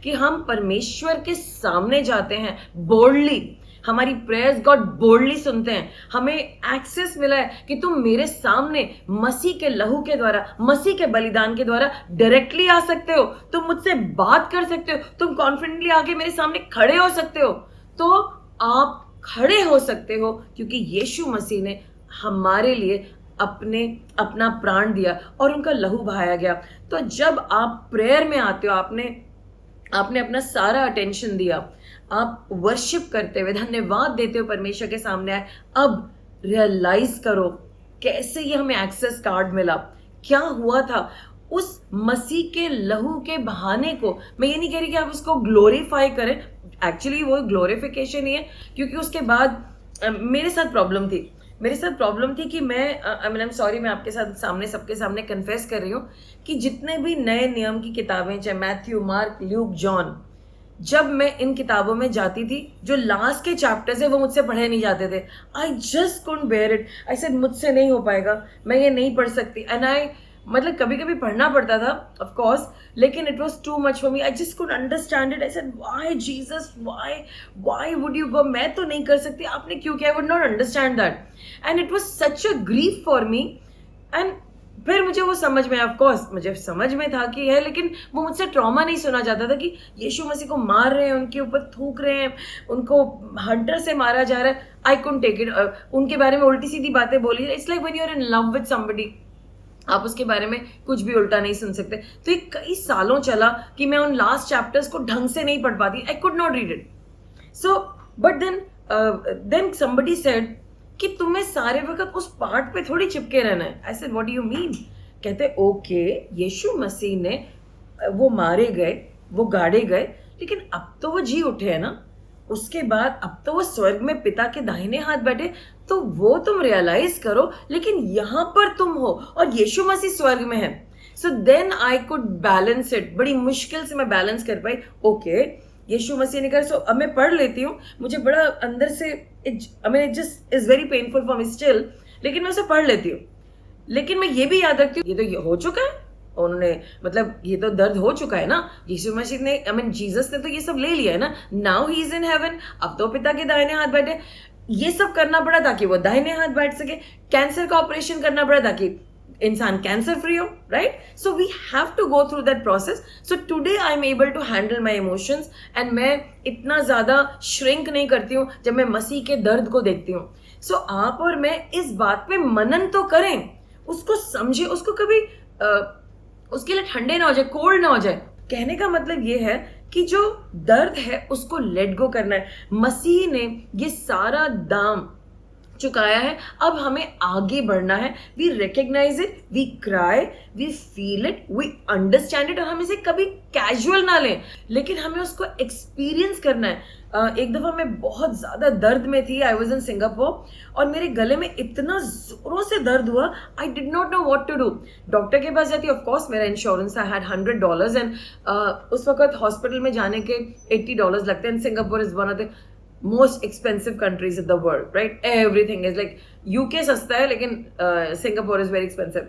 कि हम परमेश्वर के सामने जाते हैं बोल्डली, हमारी प्रेयर्स गॉड बोल्डली सुनते हैं, हमें एक्सेस मिला है कि तुम मेरे सामने मसीह के लहू के द्वारा, मसीह के बलिदान के द्वारा डायरेक्टली आ सकते हो, तुम मुझसे बात कर सकते हो, तुम कॉन्फिडेंटली आके मेरे सामने खड़े हो सकते हो, तो आप खड़े हो सकते हो क्योंकि यीशु मसीह ने हमारे लिए अपना प्राण दिया और उनका लहू बहाया गया। तो जब आप प्रेयर में आते हो, आपने अपना सारा अटेंशन दिया, आप वर्शिप करते हुए धन्यवाद देते हो परमेश्वर के सामने आए, अब रियलाइज करो कैसे ये हमें एक्सेस कार्ड मिला, क्या हुआ था उस मसीह के लहू के बहाने को। मैं ये नहीं कह रही कि आप उसको ग्लोरीफाई करें, एक्चुअली वो ग्लोरिफिकेशन ही है, क्योंकि उसके बाद मेरे साथ प्रॉब्लम थी कि मैं आई एम सॉरी, मैं आपके साथ सामने सबके सामने कन्फेस कर रही हूँ कि जितने भी नए नियम की किताबें, चाहे मैथ्यू, मार्क, ल्यूक, जॉन, जब मैं इन किताबों में जाती थी, जो लास्ट के चैप्टर्स है वो मुझसे पढ़े नहीं जाते थे। I just couldn't bear it, I said मुझसे नहीं हो पाएगा, मैं ये नहीं पढ़ सकती। एंड आई मतलब कभी कभी पढ़ना पड़ता था ऑफ कोर्स, लेकिन it was too much for me, I just couldn't understand it. I said why Jesus, why would you go, मैं तो नहीं कर सकती, आपने क्यों किया? I would not understand that and it was such a grief for me. And फिर मुझे वो समझ में, ऑफ कोर्स मुझे समझ में था कि है, लेकिन वो मुझसे ट्रॉमा नहीं सुना जाता था कि यीशु मसीह को मार रहे हैं, उनके ऊपर थूक रहे हैं, उनको हंटर से मारा जा रहा है। आई कुडंट टेक इट, उनके बारे में उल्टी सीधी बातें बोली। It's like when you are in love with somebody, आप उसके बारे में कुछ भी उल्टा नहीं सुन सकते। तो ये कई सालों चला कि मैं उन लास्ट चैप्टर्स को ढंग से नहीं पढ़ पाती, I could not read it. So but then somebody said कि तुम्हें सारे वक्त उस पार्ट पे थोड़ी चिपके रहना है। I said what do you mean? कहते ओके, यीशु मसीह ने वो मारे गए, वो गाड़े गए, लेकिन अब तो वो जी उठे हैं ना, उसके बाद अब तो वो स्वर्ग में पिता के दाहिने हाथ बैठे, तो वो तुम रियलाइज करो, लेकिन यहाँ पर तुम हो और यीशु मसीह स्वर्ग में है। So then I could balance it, बड़ी मुश्किल से मैं बैलेंस कर पाई। ओके, यीशु मसीह ने कहा, सो अब मैं पढ़ लेती हूँ, मुझे बड़ा अंदर से it just is very painful for me still, लेकिन मैं उसे पढ़ लेती हूँ। लेकिन मैं ये भी याद रखती हूँ, ये हो चुका है, उन्होंने मतलब ये तो दर्द हो चुका है ना, यीशु मसीह ने, आई मीन जीसस ने तो ये सब ले लिया है ना, now he is in heaven, अब तो पिता के दाहिने हाथ बैठे। ये सब करना पड़ा ताकि वो दाहिने हाथ बैठ सके, कैंसर का ऑपरेशन करना पड़ा ताकि इंसान कैंसर फ्री हो, right? So we have to go through that process. So today I am able to handle my emotions and मैं इतना ज्यादा श्रिंक नहीं करती हूँ जब मैं मसीह के दर्द को देखती हूँ। सो आप और मैं इस बात पे मनन तो करें, उसको समझे, उसको कभी उसके लिए ठंडे ना हो जाए, कोल्ड ना हो जाए। कहने का मतलब ये है कि जो दर्द है उसको लेट गो करना है। मसीह ने ये सारा दाम चुकाया है, अब हमें आगे बढ़ना है। We recognise it, we cry, we feel it, we understand it, और हम इसे कभी कैजुअल ना लें, लेकिन हमें उसको एक्सपीरियंस करना है। एक दफा मैं बहुत ज्यादा दर्द में थी, आई वॉज इन सिंगापुर, और मेरे गले में इतना जोरों से दर्द हुआ, I did not know what to do. Doctor के पास जाती, ऑफ कोर्स मेरा इंश्योरेंस, आई हैड $100 एंड उस वक्त हॉस्पिटल में जाने के $80 लगते हैं। Singapore is one of the most expensive countries in the world, right? Everything is like, UK सस्ता है लेकिन Singapore is very expensive.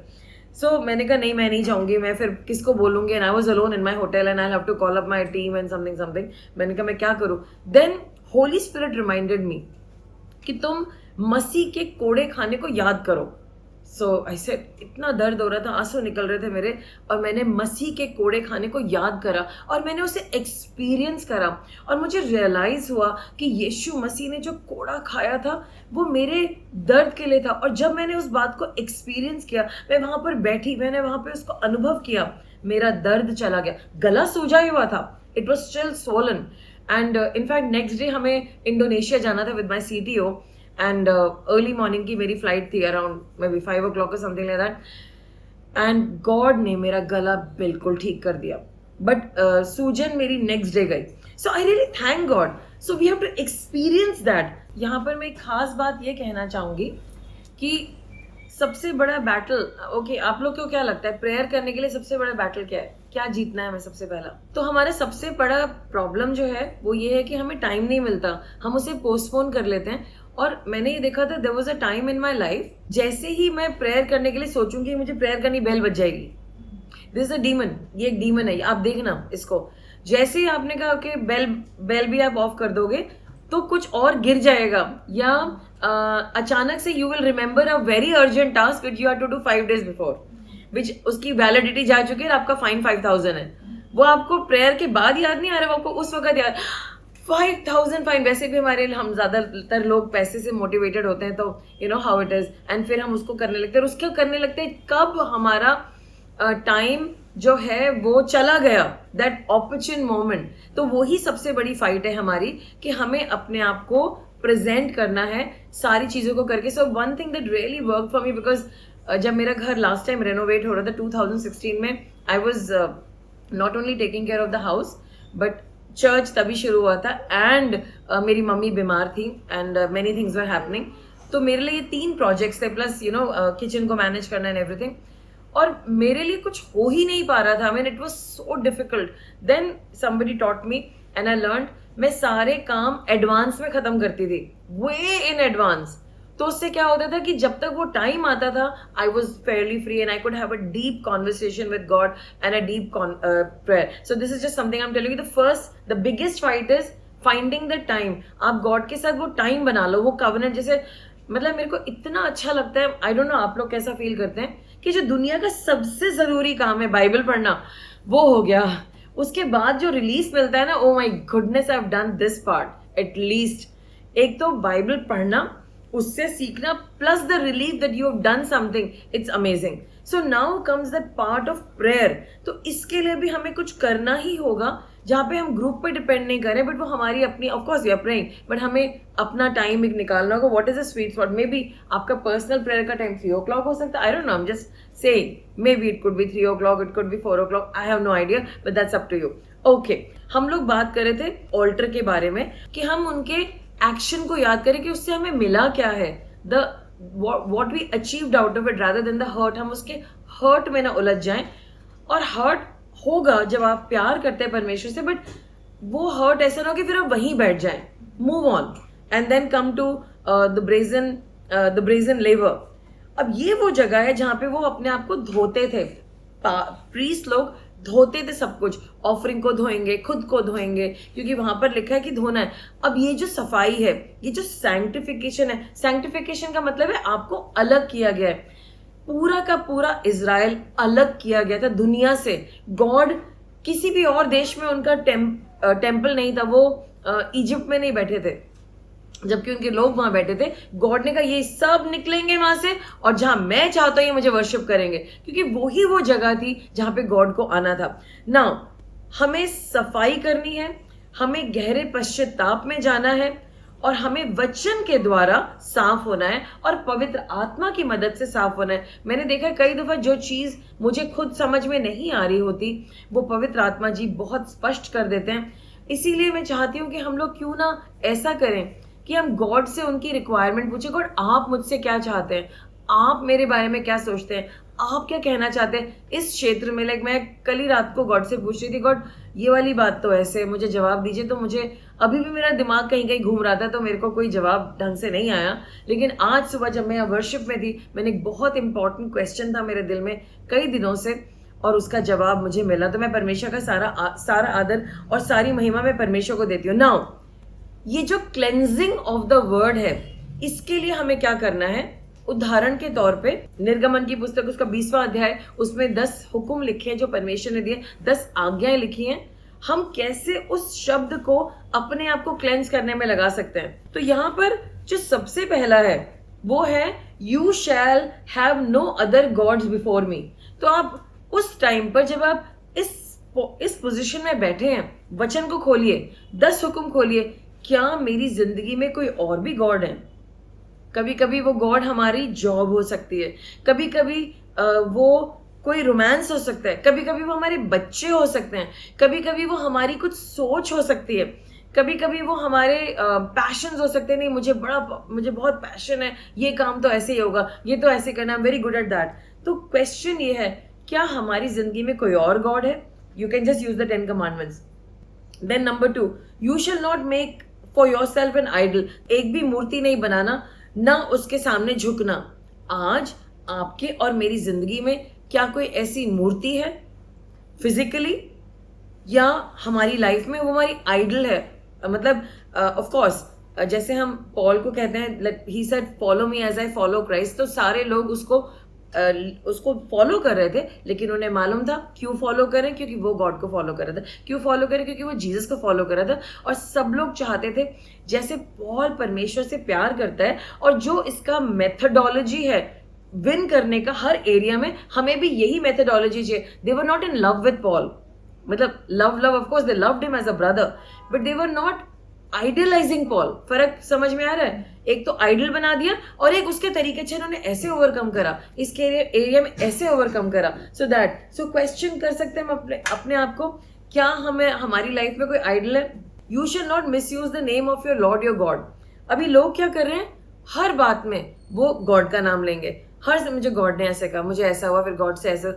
So मैंने कहा नहीं, मैं नहीं जाऊंगी, मैं फिर किसको बोलूंगी? And I was alone in my hotel and I'll have to call up my team and something. मैंने कहा मैं क्या करूं? Then Holy Spirit reminded me कि तुम मसीह के कोड़े खाने को याद करो। सो आई सेड, इतना दर्द हो रहा था, आंसू निकल रहे थे मेरे, और मैंने मसीह के कोड़े खाने को याद करा और मैंने उसे एक्सपीरियंस करा, और मुझे रियलाइज हुआ कि यीशु मसीह ने जो कोड़ा खाया था वो मेरे दर्द के लिए था। और जब मैंने उस बात को एक्सपीरियंस किया, मैं वहां पर बैठी, मैंने वहां पर उसको अनुभव किया, मेरा दर्द चला गया, गला सूजा ही हुआ था, it was still swollen. And in fact next day हमें इंडोनेशिया जाना था with my CTO, and early morning की मेरी फ्लाइट थी, अराउंड मे बी 5 o'clock और something like that, and God ने मेरा गला बिल्कुल ठीक कर दिया, बट सूजन मेरी नेक्स्ट डे गई। So I really thank God. So we have to experience that. यहाँ पर मैं एक खास बात ये कहना चाहूँगी कि सबसे बड़ा बैटल, ओके आप लोग को क्या लगता है प्रेयर करने के लिए सबसे बड़ा बैटल क्या है? क्या जीतना है हमें सबसे पहला? तो हमारा सबसे बड़ा प्रॉब्लम जो है वो ये है कि हमें टाइम नहीं मिलता, हम उसे पोस्टपोन कर लेते हैं। और मैंने ये देखा था, there was a time in my life, जैसे ही मैं प्रेयर करने के लिए सोचूंगी मुझे प्रेयर करनी, बेल बज जाएगी। दिस इज अ डीमन, ये एक डीमन है, आप देखना इसको। जैसे ही आपने कहा कि बेल भी आप ऑफ कर दोगे तो कुछ और गिर जाएगा, या अचानक से you will remember a very urgent task which you have to do 5 days before, which उसकी वैलिडिटी जा चुकी है और आपका फाइन 5000 है। वो आपको प्रेयर के बाद याद नहीं आ रहा, वो आपको उस वक्त याद 5000 फाइन। वैसे भी हमारे हम ज्यादातर लोग पैसे से मोटिवेटेड होते हैं, तो you know how it is, and फिर हम उसको करने लगते हैं। और उसको करने लगते हैं कब हमारा टाइम जो है वो चला गया, दैट ऑपरच्यून मोमेंट। तो वही सबसे बड़ी फाइट है हमारी, कि हमें अपने आप को प्रेजेंट करना है सारी चीजों को करके। So one thing that really work for me, because जब मेरा घर लास्ट टाइम रेनोवेट हो रहा था 2016 में, I was not only taking care of the house but church तभी शुरू हुआ था, एंड मेरी मम्मी बीमार थी and many things were happening. तो मेरे लिए ये 3 प्रोजेक्ट्स थे, प्लस यू नो किचन को मैनेज करना एंड एवरीथिंग, और मेरे लिए कुछ हो ही नहीं पा रहा था। I mean, it was so difficult. Then somebody taught me and I learned, मैं सारे काम एडवांस में खत्म करती थी, way in advance। तो उससे क्या होता था कि जब तक वो टाइम आता था, I was fairly free and I could have a deep conversation with God and a deep prayer. So this is just something I'm telling you. The biggest fight is finding the time. आप God के साथ वो time बना लो, वो covenant। जैसे मतलब मेरे को इतना अच्छा लगता है, आई डोंट नो आप लोग कैसा फील करते हैं, कि जो दुनिया का सबसे जरूरी काम है बाइबल पढ़ना, वो हो गया। उसके बाद जो रिलीफ मिलता है ना, oh my goodness, I have done this part at least. एक तो बाइबल पढ़ना, उससे सीखना, plus the relief that you have done something, it's amazing. So now comes that part of prayer. तो इसके लिए भी हमें कुछ करना ही होगा, जहाँ पे हम ग्रुप पे डिपेंड नहीं करें, बट वो हमारी अपनी, of course we are praying, but हमें अपना टाइम एक निकालना होगा। What is a sweet spot? Maybe आपका पर्सनल प्रेयर का टाइम 3 o'clock हो सकता है, I don't know, I am just saying, maybe it could be 3 o'clock, it could be 4 o'clock, I have no idea, but that's up to you. Okay, हम लोग बात कर रहे थे ऑल्टर के बारे में, कि हम उनके एक्शन को याद करें कि उससे हमें मिला क्या है, the what we achieved out of it rather than the hurt। हम उसके हर्ट में ना उलझ जाएं, और हर्ट होगा जब आप प्यार करते हैं परमेश्वर से, बट वो हर्ट ऐसा ना हो कि फिर आप वहीं बैठ जाएं। Move on and then come to the brazen lever. अब ये वो जगह है जहां पे वो अपने आप को धोते थे, प्रीस्ट लोग धोते थे सब कुछ, ऑफरिंग को धोएंगे, खुद को धोएंगे, क्योंकि वहां पर लिखा है कि धोना है। अब ये जो सफाई है, ये जो सैंक्टिफिकेशन है, सैंक्टिफिकेशन का मतलब है आपको अलग किया गया है। पूरा का पूरा इजराइल अलग किया गया था दुनिया से। गॉड किसी भी और देश में उनका टेम्पल नहीं था, वो इजिप्ट में नहीं बैठे थे, जबकि उनके लोग वहां बैठे थे। गॉड ने कहा ये सब निकलेंगे वहां से, और जहां मैं चाहता हूं ये मुझे वर्शिप करेंगे, क्योंकि वही वो जगह थी जहां पे गॉड को आना था। नाउ हमें सफाई करनी है, हमें गहरे पश्चाताप में जाना है, और हमें वचन के द्वारा साफ होना है, और पवित्र आत्मा की मदद से साफ होना है। मैंने देखा कई दफा जो चीज मुझे खुद समझ में नहीं आ रही होती, वो पवित्र आत्मा जी बहुत स्पष्ट कर देते हैं। इसीलिए मैं चाहती हूँ कि हम लोग क्यों ना ऐसा करें कि हम गॉड से उनकी रिक्वायरमेंट पूछे, गॉड आप मुझसे क्या चाहते हैं, आप मेरे बारे में क्या सोचते हैं, आप क्या कहना चाहते हैं इस क्षेत्र में। लाइक मैं कल ही रात को गॉड से पूछ रही थी, गॉड ये वाली बात तो ऐसे मुझे जवाब दीजिए। तो मुझे अभी भी मेरा दिमाग कहीं कहीं घूम रहा था, तो मेरे को कोई जवाब ढंग से नहीं आया। लेकिन आज सुबह जब मैं वर्शिप में थी, मैंने एक बहुत इंपॉर्टेंट क्वेश्चन था मेरे दिल में कई दिनों से, और उसका जवाब मुझे मिला। तो मैं परमेश्वर का सारा आदर और सारी महिमा मैं परमेश्वर को देती हूँ। नाउ ये जो क्लेंजिंग ऑफ द वर्ड है, इसके लिए हमें क्या करना है? उदाहरण के तौर पे निर्गमन की पुस्तक उसका 20वां अध्याय, उसमें 10 हुक्म लिखे हैं जो परमेश्वर ने दिए, 10 आज्ञाएं लिखी हैं। हम कैसे उस शब्द को अपने आप को क्लेंस करने में लगा सकते हैं? तो यहाँ पर जो सबसे पहला है वो है you shall have no other gods before me. तो आप उस टाइम पर जब आप इस पोजीशन में बैठे हैं, वचन को खोलिए, 10 हुक्म खोलिए, क्या मेरी जिंदगी में कोई और भी गॉड है? कभी कभी वो गॉड हमारी जॉब हो सकती है, कभी कभी वो कोई रोमांस हो सकता है, कभी कभी वो हमारे बच्चे हो सकते हैं, कभी कभी वो हमारी कुछ सोच हो सकती है, कभी कभी वो हमारे पैशंस हो सकते हैं, नहीं मुझे बहुत पैशन है, ये काम तो ऐसे ही होगा, ये तो ऐसे करना, I am very good at that. तो क्वेश्चन ये है, क्या हमारी जिंदगी में कोई और गॉड है? You can just use the 10 commandments. Then number 2, you shall not make for yourself an idol. एक भी मूर्ति नहीं बनाना, ना उसके सामने झुकना। आज आपके और मेरी जिंदगी में क्या कोई ऐसी मूर्ति है फिजिकली या हमारी लाइफ में वो हमारी आइडल है? मतलब ऑफ कोर्स जैसे हम पॉल को कहते हैं, he said follow me as I follow Christ, तो सारे लोग उसको फॉलो कर रहे थे, लेकिन उन्हें मालूम था क्यों फॉलो करें, क्योंकि वो गॉड को फॉलो कर रहा था। क्यों फॉलो करें? क्योंकि वो जीसस को फॉलो कर रहा था। और सब लोग चाहते थे जैसे पॉल परमेश्वर से प्यार करता है और जो इसका मेथडोलॉजी है विन करने का हर एरिया में, हमें भी यही मेथडोलॉजी चाहिए। They were not in love with Paul, मतलब love of course they loved him as a brother, but they were not idealising Paul. फर्क समझ में आ रहा है? एक तो आइडल बना दिया और एक उसके तरीके से उन्होंने ऐसे ओवरकम करा, इसके एरिया में ऐसे ओवरकम करा। सो क्वेश्चन कर सकते हैं हम अपने आप को, क्या हमें हमारी लाइफ में कोई आइडल है? You should not miss use the name of your Lord your God. अभी लोग क्या कर रहे हैं, हर बात में वो गॉड का नाम लेंगे। हर समय मुझे गॉड ने ऐसे कहा, मुझे ऐसा हुआ, फिर गॉड से ऐसा।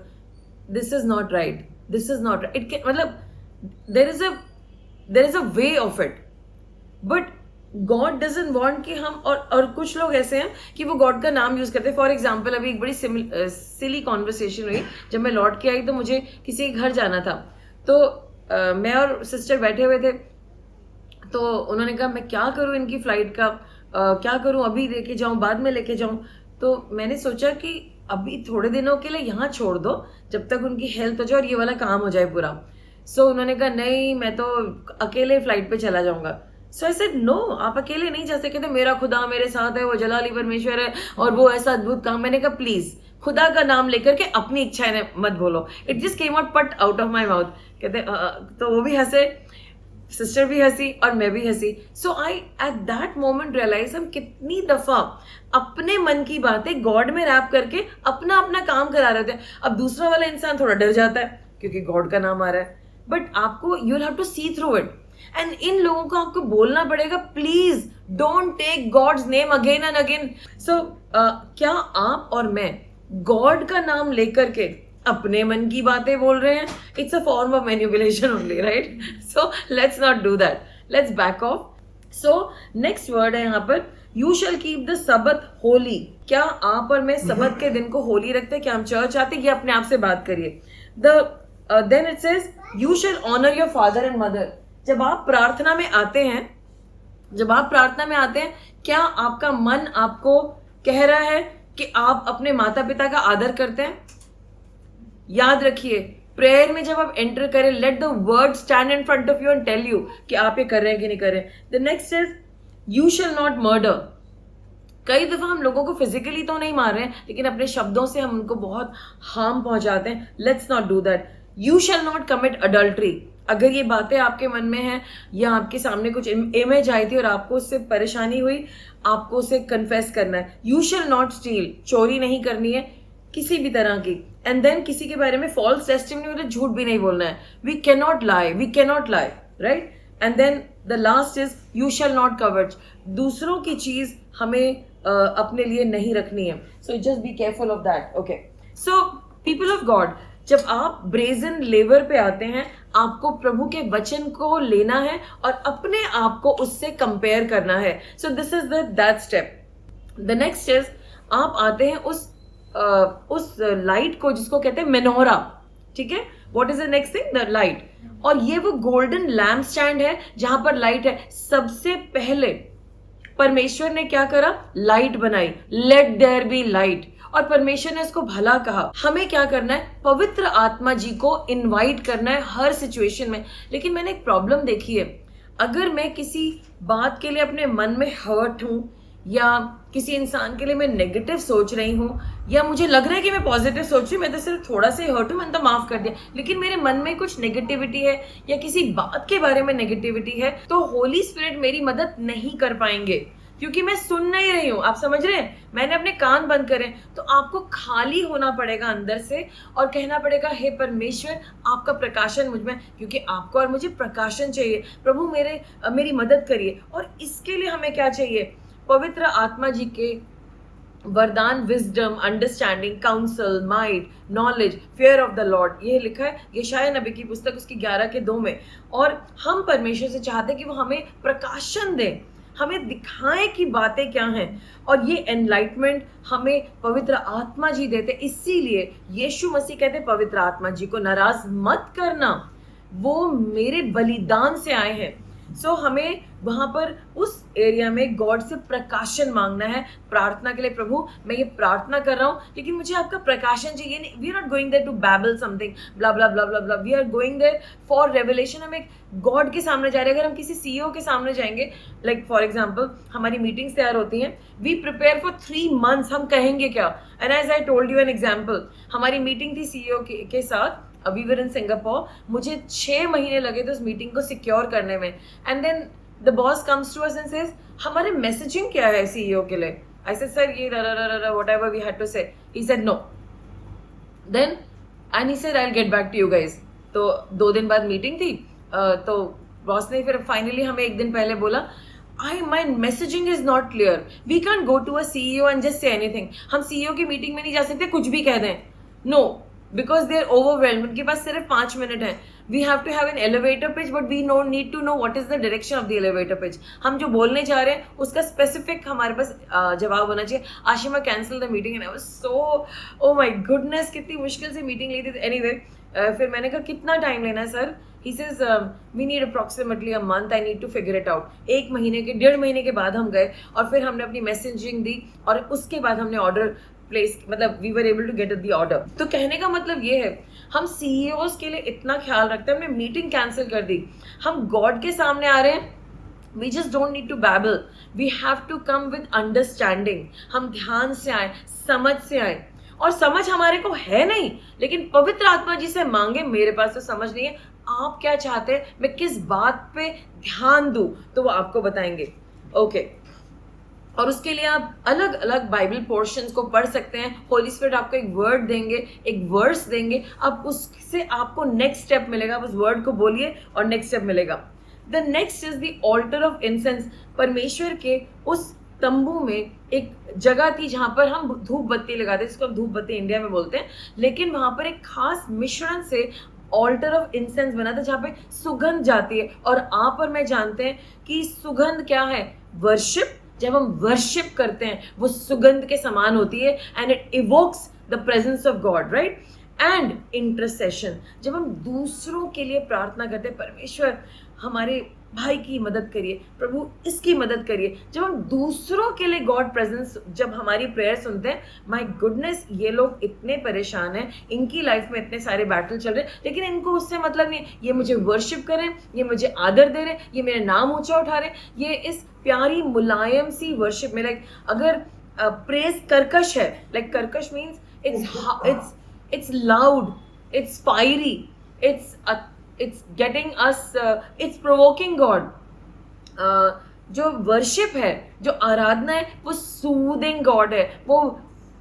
This is not right, this is not right. मतलब there is a way of it, but God doesn't want कि हम और कुछ लोग ऐसे हैं कि वो गॉड का नाम यूज करते हैं। फॉर एग्जाम्पल अभी एक बड़ी सिली कॉन्वर्सेशन हुई, जब मैं लौट के आई तो मुझे किसी के घर जाना था, तो मैं और सिस्टर बैठे हुए थे, तो उन्होंने कहा मैं क्या करूं इनकी फ्लाइट का, क्या करूं, अभी लेके जाऊं, बाद में लेके जाऊं। तो मैंने सोचा कि अभी थोड़े दिनों के लिए यहाँ छोड़ दो जब तक उनकी हेल्थ हो जाए और ये वाला काम हो जाए पूरा। सो उन्होंने कहा नहीं, मैं तो अकेले फ्लाइट पे चला जाऊंगा। सो आई सेड नो, आप अकेले नहीं जा सकते। कहते मेरा खुदा मेरे साथ है, वो जलाली परमेश्वर है और वो ऐसा अद्भुत काम। मैंने कहा प्लीज खुदा का नाम लेकर के अपनी इच्छाएं मत बोलो। इट जस्ट केम आउट पट आउट ऑफ माई माउथ। कहते तो वो भी हंसे, सिस्टर भी हंसी और मैं भी हंसी। सो आई एट दैट मोमेंट रियलाइज हम कितनी दफा अपने मन की बातें गॉड में रैप करके अपना अपना काम करा रहे थे। अब दूसरा वाला इंसान थोड़ा डर जाता है क्योंकि गॉड का नाम आ रहा है, बट आपको you will have to see through it. And इन लोगों को आपको बोलना पड़ेगा, please don't take God's name again and again. So क्या आप और मैं गॉड का नाम लेकर के अपने मन की बातें बोल रहे हैं? It's a form of manipulation only, right? So let's not do that, let's back of. So next word है यहाँ पर, यू शैल कीप द सबत होली। क्या आप और मैं सबत के दिन को होली रखते हैं? क्या हम चर्च आते हैं? ये अपने आप से बात करिए। Then it says you shall honour your father and mother. जब आप प्रार्थना में आते हैं, क्या आपका मन आपको कह रहा है कि आप अपने माता पिता का आदर करते हैं? याद रखिए, प्रेयर में जब आप एंटर करें, let the word stand in front of you and tell you कि आप ये कर रहे हैं कि नहीं कर रहे हैं। The next is you shall not murder. कई दफा हम लोगों को फिजिकली तो नहीं मार रहे हैं, लेकिन अपने शब्दों से हम उनको बहुत हार्म पहुंचाते हैं। Let's not do that. You shall not commit adultery. अगर ये बातें आपके मन में हैं या आपके सामने कुछ इमेज आई थी और आपको उससे परेशानी हुई, आपको उसे कन्फेस करना है। You shall not steel. चोरी नहीं करनी है किसी भी तरह की। एंड देन किसी के बारे में फॉल्स टेस्टिमनी, मतलब झूठ भी नहीं बोलना है। We cannot lie, right? And then the last is you shall not covet. दूसरों की चीज हमें अपने लिए नहीं रखनी है। So just be careful of that. Okay, so people of God, जब आप ब्रेजन लेवर पे आते हैं, आपको प्रभु के वचन को लेना है और अपने आप को उससे कंपेयर करना है। So this is that step. The next is आप आते हैं उस लाइट को जिसको कहते हैं मेनोरा, ठीक है? What is the next thing? The light. और ये वो गोल्डन लैम्प स्टैंड है जहां पर लाइट है। सबसे पहले परमेश्वर ने क्या करा? लाइट बनाई, लेट देयर बी लाइट। और परमेश्वर ने इसको भला कहा। हमें क्या करना है? पवित्र आत्मा जी को इनवाइट करना है हर सिचुएशन में। लेकिन मैंने एक प्रॉब्लम देखी है, अगर मैं किसी बात के लिए अपने मन में हर्ट हूं या किसी इंसान के लिए मैं नेगेटिव सोच रही हूं, या मुझे लग रहा है कि मैं पॉजिटिव सोच रही हूँ, मैं तो सिर्फ थोड़ा सा हर्ट हूं, मैंने तो माफ कर दिया, लेकिन मेरे मन में कुछ नेगेटिविटी है या किसी बात के बारे में नेगेटिविटी है, तो होली स्पिरिट मेरी मदद नहीं कर पाएंगे। क्योंकि मैं सुन नहीं रही हूँ। आप समझ रहे हैं, मैंने अपने कान बंद करे। तो आपको खाली होना पड़ेगा अंदर से और कहना पड़ेगा, हे परमेश्वर आपका प्रकाशन मुझ में, क्योंकि आपको और मुझे प्रकाशन चाहिए। प्रभु मेरी मदद करिए। और इसके लिए हमें क्या चाहिए? पवित्र आत्मा जी के वरदान, wisdom, understanding, counsel, might, knowledge, fear of the Lord. ये लिखा है यशायाह नबी की पुस्तक उसकी 11:2 में। और हम परमेश्वर से चाहते हैं कि वो हमें प्रकाशन दें, हमें दिखाएं कि बातें क्या हैं। और ये एनलाइटमेंट हमें पवित्र आत्मा जी देते। इसीलिए यीशु मसीह कहते पवित्र आत्मा जी को नाराज मत करना, वो मेरे बलिदान से आए हैं। सो हमें वहां पर उस एरिया में गॉड से प्रकाशन मांगना है प्रार्थना के लिए। प्रभु मैं ये प्रार्थना कर रहा हूँ, लेकिन मुझे आपका प्रकाशन चाहिए। नहीं, we are not going there to babble something blah blah blah blah blah, we are going there for revelation. हम एक गॉड के सामने जा रहे हैं। अगर हम किसी सीईओ के सामने जाएंगे, लाइक फॉर एग्जाम्पल हमारी मीटिंग्स तैयार होती हैं, वी प्रिपेयर फॉर 3 months। हम कहेंगे क्या? And as I told you an example, हमारी मीटिंग थी सीईओ के साथ, वी वर इन सिंगापुर। मुझे 6 महीने लगे थे उस मीटिंग को सिक्योर करने में। And then the boss comes to us and says, हमारे मैसेजिंग क्या है सीईओ के लिए? आई सेड सर ये whatever we had to say. He said no. Then and he said I will get back to you guys. तो 2 दिन बाद meeting थी। तो बॉस ने फिर फाइनली हमें 1 दिन पहले बोला, my messaging is not clear. We can't go to a CEO and just say anything. हम CEO की मीटिंग में नहीं जा सकते कुछ भी कह दें। No, because they are overwhelmed. उनके पास सिर्फ 5 मिनट है। We have to have an elevator pitch, but we need to know what is the direction of the elevator pitch. हम जो बोलने जा रहे हैं उसका स्पेसिफिक हमारे पास जवाब होना चाहिए। Ashima cancel the meeting and I was so, oh my goodness, कितनी मुश्किल से मीटिंग ली थी। एनीवे फिर मैंने कहा कितना टाइम लेना है sir? He says we need approximately a month. I need to figure it out. 1.5 महीने के बाद हम गए और फिर हमने अपनी मैसेजिंग दी और उसके बाद हमने ऑर्डर प्लेस, मतलब we were able to get the order. तो कहने का मतलब ये है, हम सीईओज के लिए इतना ख्याल रखते हैं। हमने मीटिंग कैंसिल कर दी, हम गॉड के सामने आ रहे हैं। We just don't need to babble. We have to come with understanding. हम ध्यान से आए, समझ से आए। और समझ हमारे को है नहीं, लेकिन पवित्र आत्मा जी से मांगे, मेरे पास तो समझ नहीं है, आप क्या चाहते हैं, मैं किस बात पे ध्यान दूं, तो वो आपको बताएंगे। ओके और उसके लिए आप अलग अलग बाइबल पोर्शंस को पढ़ सकते हैं। होली स्पिरिट आपको एक वर्ड देंगे, एक वर्स देंगे, आप उससे आपको नेक्स्ट स्टेप मिलेगा। आप उस वर्ड को बोलिए और नेक्स्ट स्टेप मिलेगा। The next is the alter of incense. परमेश्वर के उस तंबू में एक जगह थी जहां पर हम धूप बत्ती लगाते, जिसको हम धूप बत्ती इंडिया में बोलते हैं, लेकिन वहां पर एक खास मिश्रण से ऑल्टर ऑफ इंसेंस बना था जहाँ पे सुगंध जाती है। और आप और मैं जानते हैं कि सुगंध क्या है? वर्शिप। जब हम वर्शिप करते हैं वो सुगंध के समान होती है and it evokes the presence of God, right? And intercession, जब हम दूसरों के लिए प्रार्थना करते हैं, परमेश्वर हमारे भाई की मदद करिए, प्रभु इसकी मदद करिए। जब हम दूसरों के लिए गॉड प्रेजेंस, जब हमारी प्रेयर सुनते हैं, माय गुडनेस, ये लोग इतने परेशान हैं, इनकी लाइफ में इतने सारे बैटल चल रहे हैं, लेकिन इनको उससे मतलब नहीं है। ये मुझे वर्शिप करें, ये मुझे आदर दे रहे, ये मेरा नाम ऊंचा उठा रहे, ये इस प्यारी मुलायम सी वर्शिप में, लाइक अगर प्रेज कर्कश है, लाइक कर्कश means it's loud, it's fiery, it's getting us, it's provoking God. जो वर्शिप है, जो आराधना है, वो सूदिंग गॉड है, वो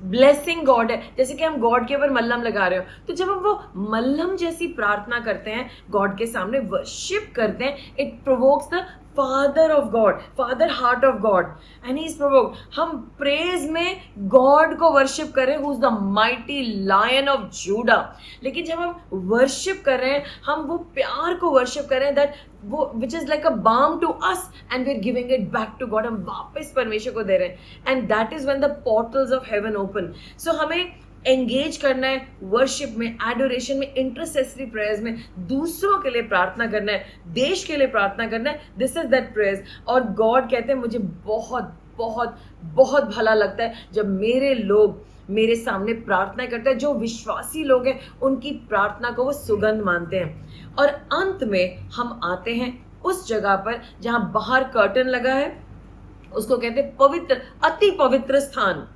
ब्लेसिंग गॉड है। जैसे कि हम गॉड के ऊपर मल्लम लगा रहे हो, तो जब हम वो मल्लम जैसी प्रार्थना करते हैं, गॉड के सामने वर्शिप करते हैं, it provokes the father of God, father heart of God and he is provoked. हम प्रेज में गॉड को वर्शिप करें, who is the mighty lion of Judah. लेकिन जब हम वर्शिप कर रहे हैं, हम वो प्यार को वर्शिप कर रहे हैं, दैट वो which is like a balm to us and we are giving it back to God. हम वापस परमेश्वर को दे रहे हैं and that is when the portals of heaven open. So हमें एंगेज करना है वर्शिप में, एडोरेशन में, इंटरसेसरी प्रेयर्स में, दूसरों के लिए प्रार्थना करना है, देश के लिए प्रार्थना करना है। This is that prayers. और गॉड कहते हैं, मुझे बहुत बहुत बहुत भला लगता है जब मेरे लोग मेरे सामने प्रार्थना करते हैं, जो विश्वासी लोग हैं उनकी प्रार्थना को वो सुगंध मानते हैं। और अंत में हम आते हैं उस जगह पर जहां बाहर कर्टन लगा है, उसको कहते हैं पवित्र, अति पवित्र स्थान।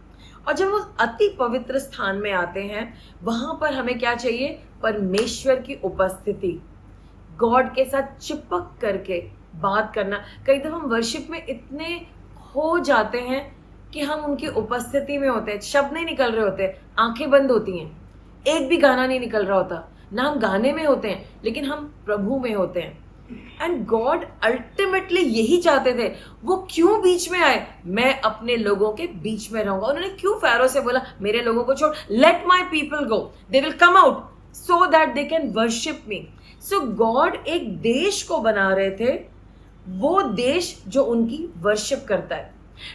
और जब उस अति पवित्र स्थान में आते हैं, वहां पर हमें क्या चाहिए? परमेश्वर की उपस्थिति, गॉड के साथ चिपक करके बात करना। कई दफा हम वर्शिप में इतने खो जाते हैं कि हम उनकी उपस्थिति में होते हैं, शब्द नहीं निकल रहे होते, आंखें बंद होती हैं, एक भी गाना नहीं निकल रहा होता, ना हम गाने में होते हैं लेकिन हम प्रभु में होते हैं। एंड गॉड अल्टीमेटली यही चाहते थे। वो क्यों बीच में आए? मैं अपने लोगों के बीच में रहूंगा। उन्होंने क्यों फ़ारो से बोला मेरे लोगों को छोड़, let my people go, they will come out so that they can worship me. So God एक देश को बना रहे थे, वो देश जो उनकी वर्शिप करता है,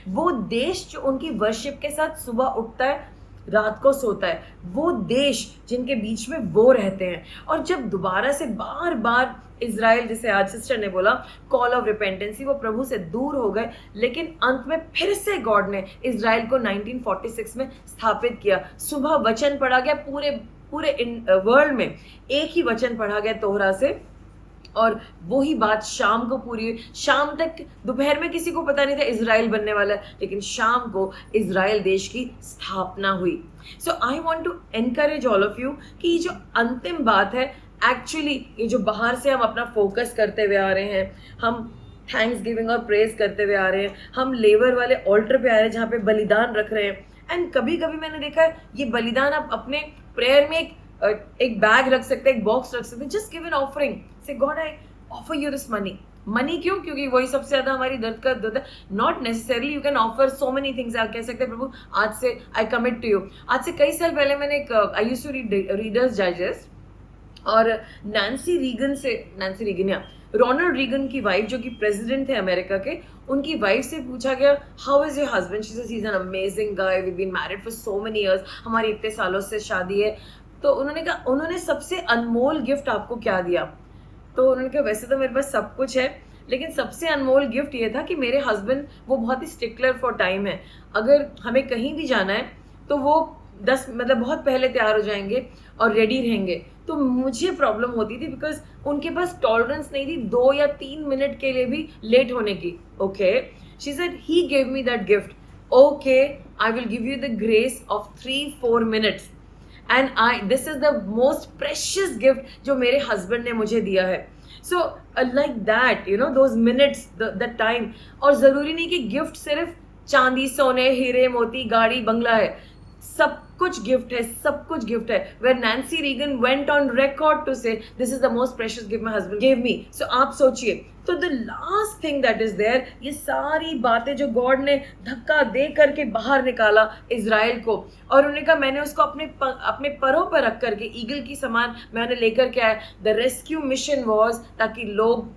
वो देश जो उनकी वर्शिप के साथ सुबह उठता है, रात को सोता है, वो देश जिनके बीच में वो रहते हैं। और जब दोबारा से बार बार इजराइल, जैसे आज सिस्टर ने बोला, कॉल ऑफ रिपेंटेंसी, वो प्रभु से दूर हो गए, लेकिन अंत में फिर से गॉड ने इजराइल को 1946 में स्थापित किया। सुबह वचन पढ़ा गया, पूरे वर्ल्ड में एक ही वचन पढ़ा गया तोहरा से, और वही बात शाम को पूरी हुई। शाम तक, दोपहर में किसी को पता नहीं था इजराइल बनने वाला है, लेकिन शाम को इजराइल देश की स्थापना हुई। So I want to encourage all of you कि ये जो अंतिम बात है, एक्चुअली ये जो बाहर से हम अपना फोकस करते हुए आ रहे हैं, हम थैंक्स गिविंग और प्रेज करते हुए आ रहे हैं, हम लेबर वाले ऑल्टर पे आ रहे हैं जहाँ पे बलिदान रख रहे हैं। एंड कभी कभी मैंने देखा है ये बलिदान आप अपने प्रेयर में एक बैग रख सकते हैं, एक बॉक्स रख सकते हैं, जस्ट गिव एन ऑफरिंग, से God I offer you this money क्यों? क्योंकि वही सबसे ज्यादा हमारी दर्द का होता है। Not necessarily you can offer so many things. आप कह सकते हैं प्रभु आज से आई कमिट टू यू। आज से कई साल पहले मैंने एक I used to read Reader's Digest, और नैन्सी रीगन या रोनाल्ड रीगन की वाइफ, जो कि प्रेसिडेंट थे अमेरिका के, उनकी वाइफ से पूछा गया how is your husband? She said he is an amazing guy, we been married for so many years, हमारी इतने सालों से शादी है। तो उन्होंने कहा उन्होंने सबसे अनमोल गिफ्ट आपको क्या दिया? तो उन्होंने कहा वैसे तो मेरे पास सब कुछ है, लेकिन सबसे अनमोल गिफ्ट ये था कि मेरे हस्बैंड वो बहुत ही स्टिकलर फॉर टाइम है। अगर हमें कहीं भी जाना है तो वो 10 मतलब बहुत पहले तैयार हो जाएंगे और रेडी रहेंगे। तो मुझे प्रॉब्लम होती थी बिकॉज उनके पास टॉलरेंस नहीं थी 2 या 3 मिनट के लिए भी लेट होने की। Okay, she said he gave me that gift, okay I will give you the grace of 3-4 minutes, and this is the most precious gift जो मेरे हस्बैंड ने मुझे दिया है। So like that, you know, those minutes, the time. और जरूरी नहीं कि गिफ्ट सिर्फ चांदी, सोने, हीरे, मोती, गाड़ी, बंगला है, सब कुछ गिफ्ट है, सब कुछ गिफ्ट है। Where Nancy Reagan went on record to say this is the most precious gift my husband gave me. So आप सोचिए, तो the last thing that is there, ये सारी बातें जो गॉड ने धक्का दे करके बाहर निकाला इजराइल को, और उन्होंने कहा मैंने उसको अपने परों पर रख करके ईगल की समान मैंने लेकर के आया। द रेस्क्यू मिशन वॉज ताकि लोग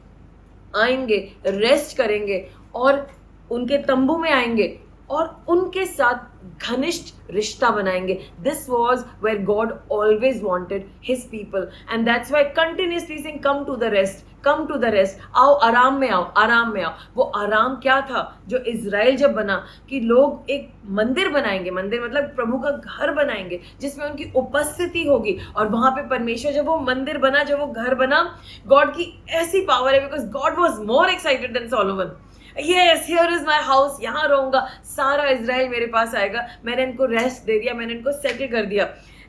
आएंगे, रेस्ट करेंगे और उनके तंबू में आएंगे और उनके साथ घनिष्ठ रिश्ता बनाएंगे। This was where God always wanted his people, and that's why continuously saying come to the rest, come to the rest, आओ आराम में आओ, आराम में आओ। वो आराम क्या था जो इजराइल जब बना, कि लोग एक मंदिर बनाएंगे, मंदिर मतलब प्रभु का घर बनाएंगे जिसमें उनकी उपस्थिति होगी, और वहां पे परमेश्वर, जब वो मंदिर बना, जब वो घर बना, गॉड की ऐसी पावर है, because God was more excited than Solomon. Yes, here is my house, यहाँ रहूंगा, सारा इजराइल मेरे पास आएगा, मैंने इनको रेस्ट दे दिया, मैंने इनको सेटल कर दिया।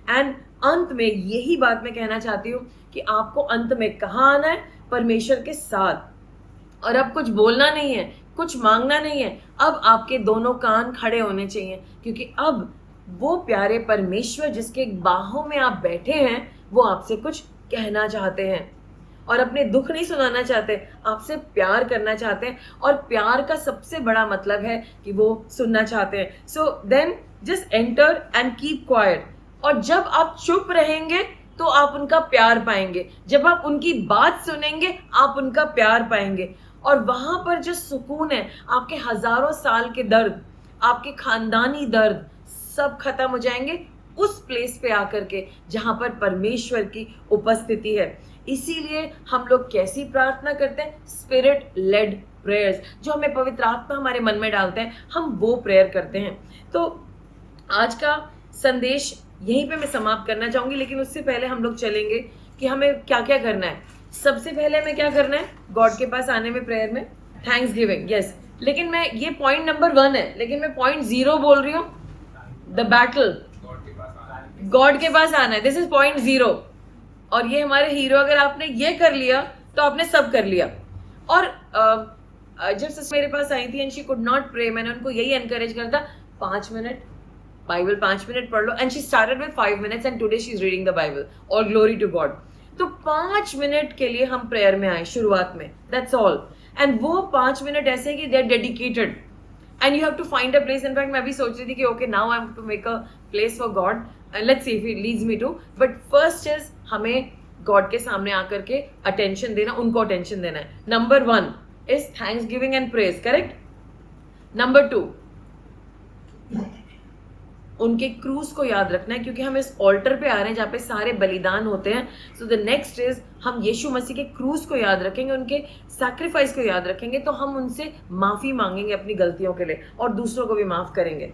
एंड अंत में यही बात मैं कहना चाहती हूँ कि आपको अंत में कहाँ आना है? परमेश्वर के साथ। और अब कुछ बोलना नहीं है, कुछ मांगना नहीं है, अब आपके दोनों कान खड़े होने चाहिए, क्योंकि अब वो प्यारे परमेश्वर जिसके बाहों में आप बैठे हैं, वो आपसे कुछ कहना चाहते हैं, और अपने दुख नहीं सुनाना चाहते, आपसे प्यार करना चाहते हैं। और प्यार का सबसे बड़ा मतलब है कि वो सुनना चाहते हैं। So then just enter and keep quiet. और जब आप चुप रहेंगे तो आप उनका प्यार पाएंगे, जब आप उनकी बात सुनेंगे आप उनका प्यार पाएंगे, और वहां पर जो सुकून है, आपके हजारों साल के दर्द, आपके खानदानी दर्द सब खत्म हो जाएंगे उस प्लेस पे आकर के जहां पर परमेश्वर की उपस्थिति है। इसीलिए हम लोग कैसी प्रार्थना करते हैं? स्पिरिट लेड प्रेयर्स, जो हमें पवित्र आत्मा हमारे मन में डालते हैं, हम वो प्रेयर करते हैं। तो आज का संदेश यहीं पे मैं समाप्त करना चाहूंगी, लेकिन उससे पहले हम लोग चलेंगे कि हमें क्या क्या करना है। सबसे पहले हमें क्या करना है? गॉड के पास आने में प्रेयर में थैंक्स गिविंग, यस। लेकिन मैं, ये पॉइंट नंबर 1 है, लेकिन मैं पॉइंट 0 बोल रही हूँ, द बैटल। गॉड के पास आना है, दिस इज पॉइंट 0। और ये हमारे हीरो, अगर आपने ये कर लिया तो आपने सब कर लिया। और जब सिस्टर मेरे पास आई थी and she could not pray, मैंने उनको यही एनकरेज करता 5 मिनट बाइबल 5 मिनट पढ़ लो, and she started with 5 minutes and today she is reading the Bible, all glory to God. तो 5 मिनट के लिए हम प्रेयर में आए शुरुआत में, दैट्स ऑल। एंड वो 5 मिनट ऐसे कि they are dedicated and you have to find a place. In fact मैं भी सोच रही थी कि okay now I have to make a place for God, let's see if it leads me to, but first is हमें God के सामने आकर के अटेंशन देना, उनको अटेंशन देना है। Number 1 is thanksgiving and praise, correct? Number 2, उनके क्रूज को याद रखना है, क्योंकि हम इस ऑल्टर पे आ रहे हैं जहाँ पे सारे बलिदान होते हैं। सो द नेक्स्ट इज हम यीशु मसीह के क्रूज को याद रखेंगे, उनके सैक्रिफाइस को याद रखेंगे, तो हम उनसे माफी मांगेंगे अपनी गलतियों के लिए और दूसरों को भी माफ करेंगे।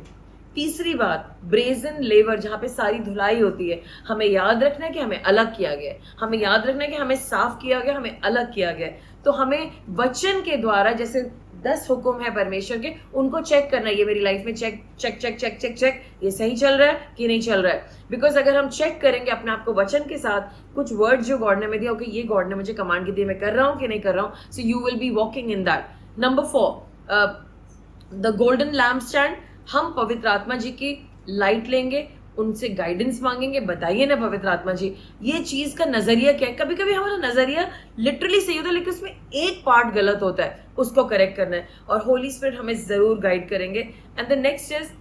तीसरी बात, ब्रेजन लेवर, जहाँ पे सारी धुलाई होती है, हमें याद रखना है कि हमें अलग किया गया है, हमें याद रखना है कि हमें साफ किया गया, हमें अलग किया गया है। तो हमें वचन के द्वारा जैसे 10 हुक्म है परमेश्वर के, उनको चेक करना है, ये मेरी लाइफ में check check check check check check, ये सही चल रहा है कि नहीं चल रहा है। बिकॉज अगर हम चेक करेंगे अपने आप को वचन के साथ, कुछ वर्ड जो गॉड ने में दिया, ओके ये गॉड ने मुझे कमांड की दी, मैं कर रहा हूँ कि नहीं कर रहा हूँ, so you will be walking in that. Number 4, the golden lamp stand, हम पवित्र आत्मा जी की लाइट लेंगे, उनसे गाइडेंस मांगेंगे, बताइए ना पवित्र आत्मा जी ये चीज का नजरिया क्या है। कभी कभी हमारा नजरिया लिटरली सही होता है लेकिन उसमें एक पार्ट गलत होता है, उसको करेक्ट करना है, और होली स्पिरिट हमें जरूर गाइड करेंगे। एंड द नेक्स्ट इज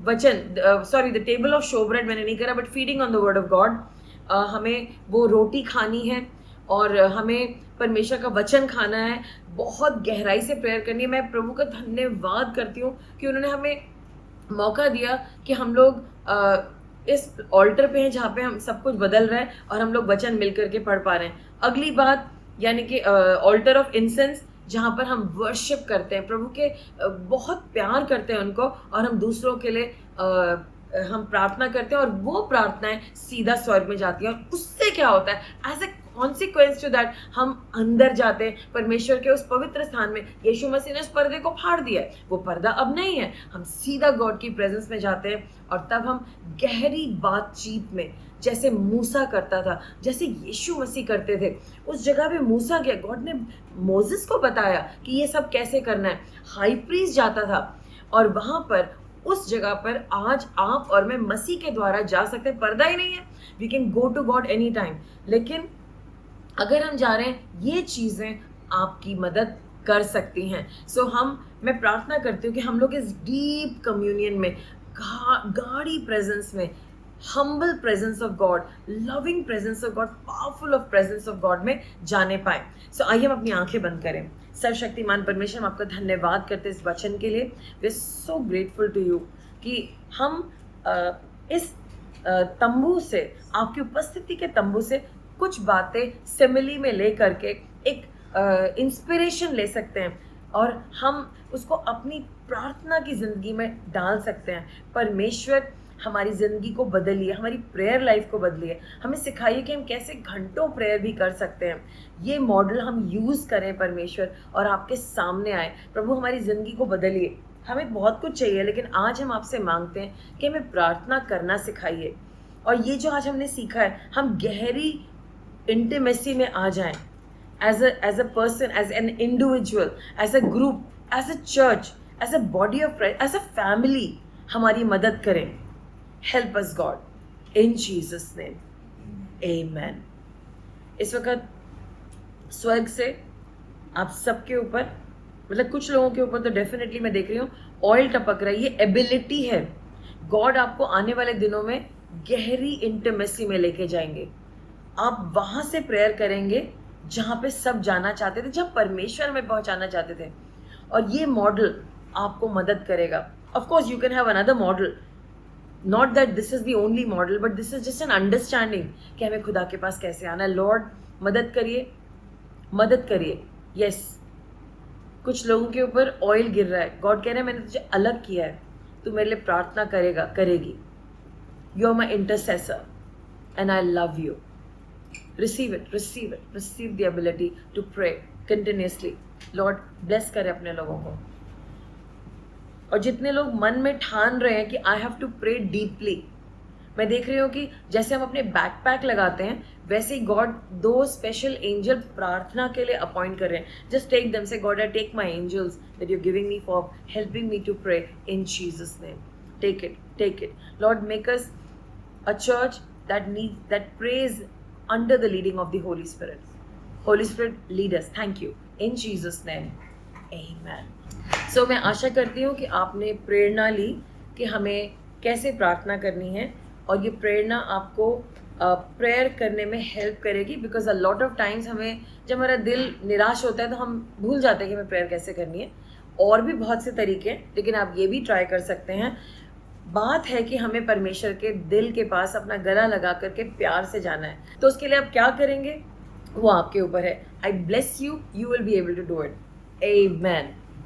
वचन, sorry the table of show bread मैंने नहीं करा, but feeding on the word of God, हमें वो रोटी खानी है और हमें परमेश्वर का वचन खाना है, बहुत गहराई से प्रेयर करनी है। मैं प्रभु का धन्यवाद करती हूँ कि उन्होंने हमें मौका दिया कि हम लोग इस ऑल्टर पे हैं जहाँ पे हम सब कुछ बदल रहे हैं और हम लोग वचन मिल करके पढ़ पा रहे हैं। अगली बात यानी कि ऑल्टर ऑफ इंसेंस, जहाँ पर हम वर्शिप करते हैं प्रभु के, बहुत प्यार करते हैं उनको, और हम दूसरों के लिए हम प्रार्थना करते हैं, और वो प्रार्थनाएं सीधा स्वर्ग में जाती हैं। और उससे क्या होता है, as a consequence to that हम अंदर जाते हैं परमेश्वर के उस पवित्र स्थान में। यीशु मसीह ने उस पर्दे को फाड़ दिया है, वो पर्दा अब नहीं है, हम सीधा गॉड की प्रेजेंस में जाते हैं, और तब हम गहरी बातचीत में, जैसे मूसा करता था, जैसे यीशु मसीह करते थे, उस जगह पे मूसा गया, गॉड ने मोसेस को बताया कि ये सब कैसे करना है। हाई प्रीस्ट जाता था, और वहां पर उस जगह पर आज आप और मैं मसीह के द्वारा जा सकते हैं, पर्दा ही नहीं है, we can go to God any time. लेकिन अगर हम जा रहे हैं, ये चीजें आपकी मदद कर सकती हैं। सो मैं प्रार्थना करती हूँ कि हम लोग इस डीप कम्युनियन में, गाढ़ी प्रेजेंस में, humble presence of God, loving presence of God, powerful of presence of God में जाने पाए। सो आइए हम अपनी आंखें बंद करें। सर्वशक्तिमान परमेश्वर, हम आपका धन्यवाद करते हैं इस वचन के लिए। We are so grateful to you कि हम इस तंबू से, आपकी उपस्थिति के तंबू से कुछ बातें सिमिली में ले करके एक इंस्पिरेशन ले सकते हैं, और हम उसको अपनी प्रार्थना की ज़िंदगी में डाल सकते हैं। परमेश्वर हमारी ज़िंदगी को बदलिए, हमारी प्रेयर लाइफ को बदलिए, हमें सिखाइए कि हम कैसे घंटों प्रेयर भी कर सकते हैं। ये मॉडल हम यूज़ करें परमेश्वर, और आपके सामने आए। प्रभु हमारी ज़िंदगी को बदलिए। हमें बहुत कुछ चाहिए, लेकिन आज हम आपसे मांगते हैं कि हमें प्रार्थना करना सिखाइए, और ये जो आज हमने सीखा है, हम गहरी इंटीमेसी में आ जाएं, as a person, as an individual, as a group, as a church, as a body of Christ, as a family, हमारी मदद करें। Help us God, in Jesus name, Amen। इस वक्त स्वर्ग से आप सबके ऊपर, मतलब कुछ लोगों के ऊपर तो डेफिनेटली मैं देख रही हूँ ऑयल टपक रहा है। ये एबिलिटी है, गॉड आपको आने वाले दिनों में गहरी इंटीमेसी में लेके जाएंगे। आप वहां से प्रेयर करेंगे जहां पे सब जाना चाहते थे, जहां परमेश्वर में पहुंचाना चाहते थे, और ये मॉडल आपको मदद करेगा। Of course you can have another model, not that this is the only model, but this is just an understanding कि हमें खुदा के पास कैसे आना है। लॉर्ड मदद करिए, मदद करिए। यस, कुछ लोगों के ऊपर ऑयल गिर रहा है, गॉड कह रहे हैं मैंने तुझे अलग किया है, तू मेरे लिए प्रार्थना करेगा, करेगी। You are my intercessor and I love you. Receive it, receive it, receive the ability to pray continuously. Lord bless करे अपने लोगों को। और जितने लोग मन में ठान रहे हैं कि I have to pray deeply, मैं देख रही हूँ कि जैसे हम अपने बैकपैक लगाते हैं वैसे ही गॉड 2 स्पेशल एंजल प्रार्थना के लिए अपॉइंट कर रहे हैं. Just take them, say God I take my angels that you giving me for helping me to pray in Jesus name. Take it Lord. Make us a church that prays under the leading of the Holy Spirit. Holy Spirit, lead us. Thank you. In Jesus' name. Amen. So मैं आशा करती हूँ कि आपने प्रेरणा ली कि हमें कैसे प्रार्थना करनी है, और ये प्रेरणा आपको प्रेयर करने में हेल्प करेगी. Because a lot of times हमें जब हमारा दिल निराश होता है तो हम भूल जाते हैं कि हमें प्रेयर कैसे करनी है. और भी बहुत से तरीके हैं, लेकिन आप ये भी ट्राई कर सकते हैं. बात है कि हमें परमेश्वर के दिल के पास अपना गला लगा करके प्यार से जाना है. तो उसके लिए आप क्या करेंगे वो आपके ऊपर है. I bless you, you will be able to do it. Amen.